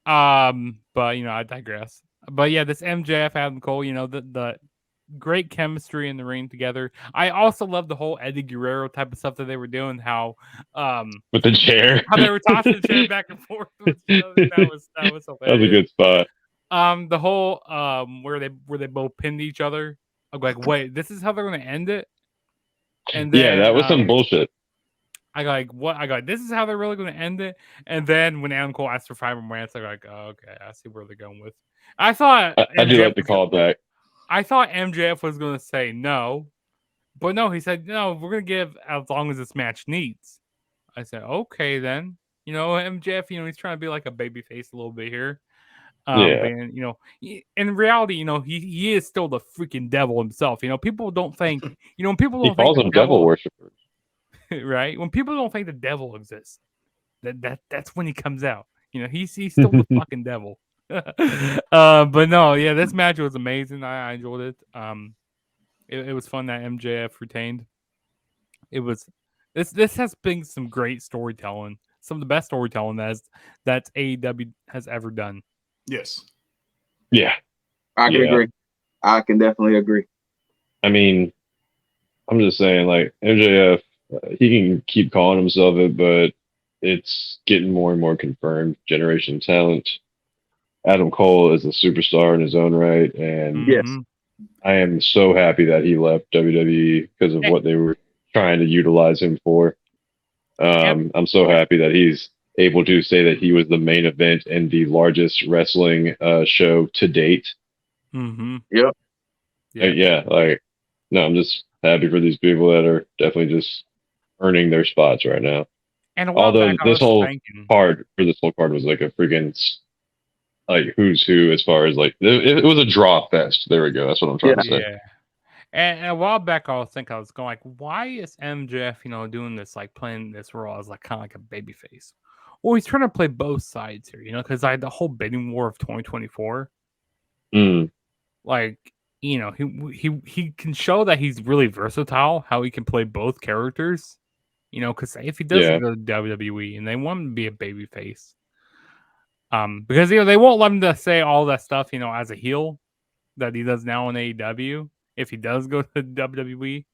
But I digress. But yeah, this MJF Adam Cole, the great chemistry in the ring together. I also love the whole Eddie Guerrero type of stuff that they were doing. How with the chair, how they were tossing the chair back and forth. That was hilarious. That was a good spot. The whole where they both pinned each other. I'm like, wait, this is how they're going to end it? And then, that was some bullshit. I go like, what? I go, this is how they're really going to end it. And then when Adam Cole asked for 5 more minutes, I go like, oh, okay, I see where they're going with. I thought I do like the callback. I thought MJF was going to say no, but no, he said, no, we're going to give as long as this match needs. I said, okay, then. You know, MJF, you know, he's trying to be like a baby face a little bit here. Yeah. But, you know, in reality, you know, he is still the freaking devil himself. You know, people don't think, you know, when people He don't think calls the them devil worshippers. right? When people don't think the devil exists, that's when he comes out. You know, he's still the fucking devil. But no, yeah, this match was amazing. I enjoyed it. It was fun that MJF retained. It was this has been some great storytelling, some of the best storytelling that AEW has ever done. Yes. Yeah. I can agree. I can definitely agree. I mean, I'm just saying, like, MJF, he can keep calling himself it, but it's getting more and more confirmed. Generation talent. Adam Cole is a superstar in his own right, and Yes. I am so happy that he left WWE because of what they were trying to utilize him for. I'm so happy that he's able to say that he was the main event in the largest wrestling show to date. Yep. Yeah, like, no, I'm just happy for these people that are definitely just earning their spots right now. And a while Although back, I this was whole thinking, card for this whole card was like a freaking like who's who as far as like it was a draw fest. There we go. That's what I'm trying to say. yeah. And a while back, I was going like, why is MJF, you know, doing this, like playing this role as like kind of like a baby face? Well, he's trying to play both sides here, you know, because I had the whole bidding war of 2024. Like, you know, he can show that he's really versatile, how he can play both characters, you know, because if he does go to WWE and they want him to be a baby face, because you know they won't let him to say all that stuff, you know, as a heel that he does now in AEW. If he does go to WWE,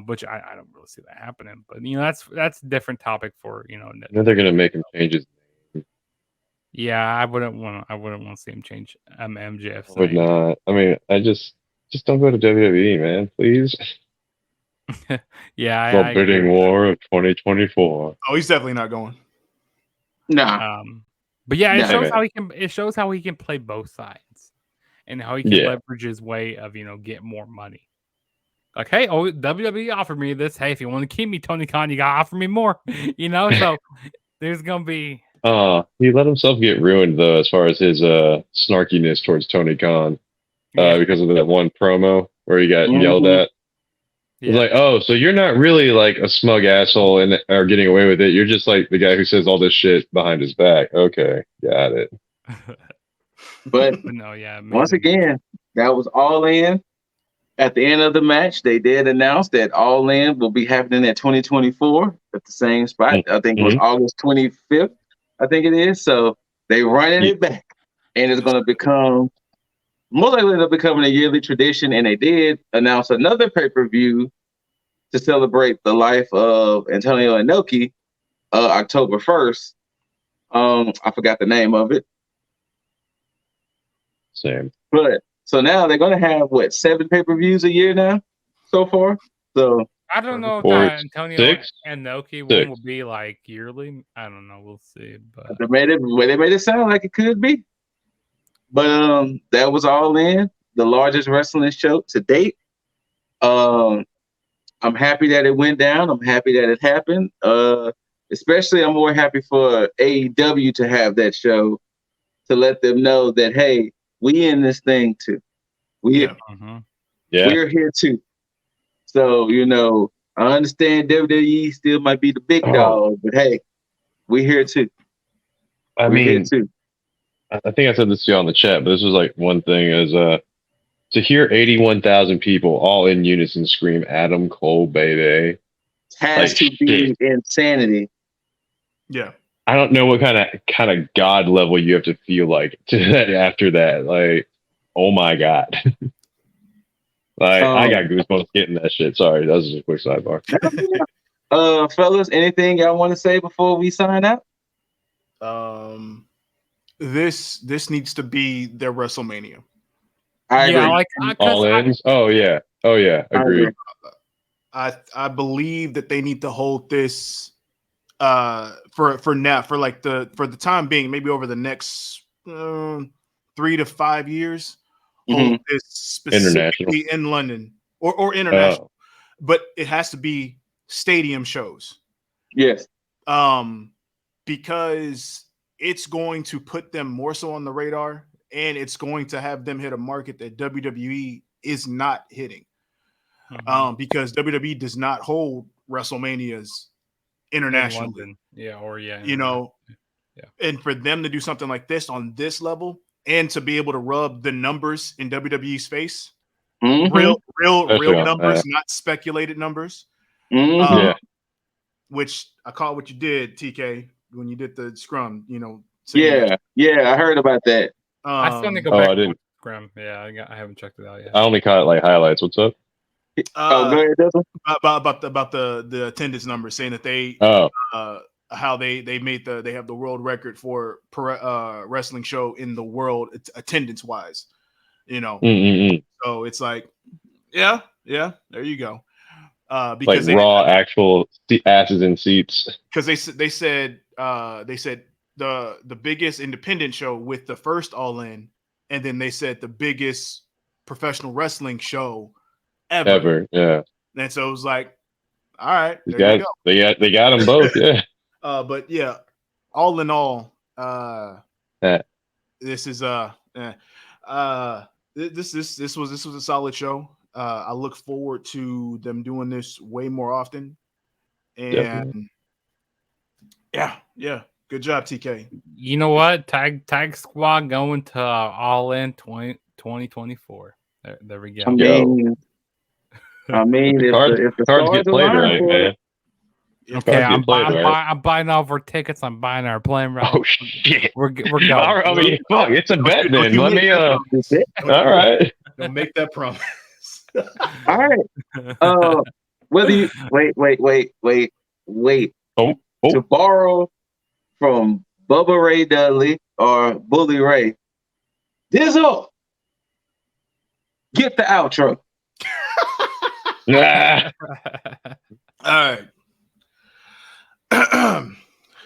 which I don't really see that happening, but you know that's a different topic for you know. They're gonna make him change his name. Yeah, I wouldn't want to see him change MJF's Would name. not. I mean, I just don't go to WWE, man, please. Yeah, The I agree bidding with war of 2024. Oh, he's definitely not going. Nah. But yeah, Nah, it shows how he can play both sides and how he can leverage his way of you know get more money. Like, hey, oh, WWE offered me this. Hey, if you want to keep me, Tony Khan, you gotta offer me more. You know, so there's gonna be. He let himself get ruined though, as far as his snarkiness towards Tony Khan, because of that one promo where he got yelled at. It's like, oh, so you're not really like a smug asshole and are getting away with it. You're just like the guy who says all this shit behind his back. Okay, got it. But no, yeah. Once again, that was All In. At the end of the match, they did announce that All In will be happening at 2024 at the same spot. I think it was August 25th. I think it is. So they running it back, and it's going to become most likely it'll become a yearly tradition. And they did announce another pay-per-view to celebrate the life of Antonio Inoki, October 1st. I forgot the name of it. Same. But so now they're going to have 7 pay-per-views a year now so far. So I don't know if that Antonio Inoki one will be like yearly. I don't know. We'll see. But they made it sound like it could be. But that was All In, the largest wrestling show to date. I'm happy that it went down. I'm happy that it happened. Especially, I'm more happy for AEW to have that show to let them know that, hey, we in this thing too. We're here too. So, you know, I understand WWE still might be the big dog, but hey, we're here too. I mean, I think I said this to you on the chat, but this was like one thing is to hear 81,000 people all in unison scream "Adam Cole, baby," has to be insanity. Yeah. I don't know what kind of god level you have to feel like after that. Like, oh my god. Like, I got goosebumps getting that shit. Sorry, that was just a quick sidebar. Fellas, anything y'all want to say before we sign out? This needs to be their WrestleMania. I agree. Like All ends. Oh yeah. Agreed. I believe that they need to hold this for now, for the time being, maybe over the next 3 to 5 years, hold this specifically in London or international, but it has to be stadium shows. Yes. Because it's going to put them more so on the radar, and it's going to have them hit a market that WWE is not hitting. Because WWE does not hold WrestleManias internationally. You know, and for them to do something like this on this level and to be able to rub the numbers in WWE's face, real numbers, not speculated numbers. Which I call what you did, TK, when you did the scrum, you know. Yeah, I heard about that. I still need to go back to scrum. Yeah, I haven't checked it out yet. I only caught like highlights. What's up? Go ahead, about the attendance numbers, saying that they how they have the world record for wrestling show in the world attendance wise, you know. So it's like, yeah, there you go. Because like raw actual asses in seats. Because they said the biggest independent show with the first All In, and then they said the biggest professional wrestling show ever. Yeah. And so it was like, all right, you go. They got them both. Yeah. But yeah, all in all, this is this was a solid show. I look forward to them doing this way more often. And yeah. Good job, TK. You know what? Tag Squad going to All In 2024. There we go. I mean, if the cards get played right, man. Okay, I'm buying all of our tickets. I'm buying our plane right. Oh shit, we're going. I mean, fuck, it's a bet then. Let me. All right. Don't make that promise. All right. Whether you wait. To borrow from Bubba Ray Dudley or Bully Ray, Dizzle, get the outro. All right.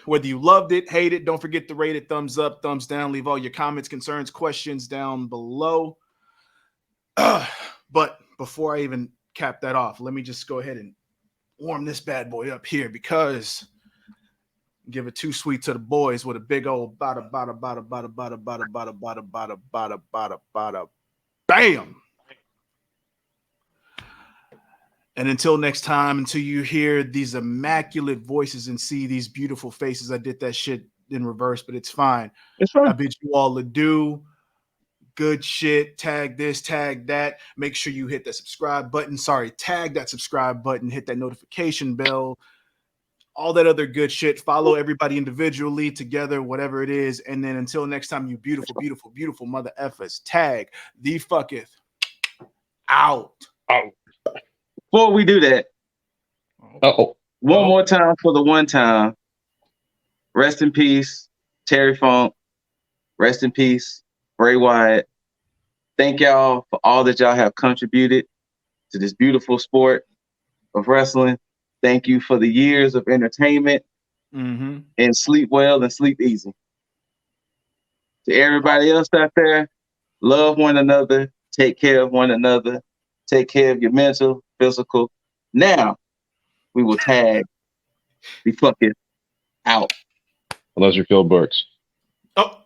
Whether you loved it, hate it, don't forget to rate it, thumbs up, thumbs down. Leave all your comments, concerns, questions down below. But before I even cap that off, let me just go ahead and warm this bad boy up here, because give it too sweet to the boys with a big old bada bam. And until next time, until you hear these immaculate voices and see these beautiful faces, I did that shit in reverse, but it's fine. It's fine. I bid you all adieu. Good shit. Tag this, tag that. Make sure you hit that subscribe button. Tag that subscribe button. Hit that notification bell. All that other good shit. Follow everybody individually, together, whatever it is. And then until next time, you beautiful, beautiful, beautiful mother effers. Tag the fucketh out. Before we do that, one more time for the one time. Rest in peace, Terry Funk. Rest in peace, Bray Wyatt. Thank y'all for all that y'all have contributed to this beautiful sport of wrestling. Thank you for the years of entertainment, and sleep well and sleep easy. To everybody else out there, love one another, take care of one another, take care of your mental, physical. Now we will tag the fucking out. Unless you're Phil Burks. Oh.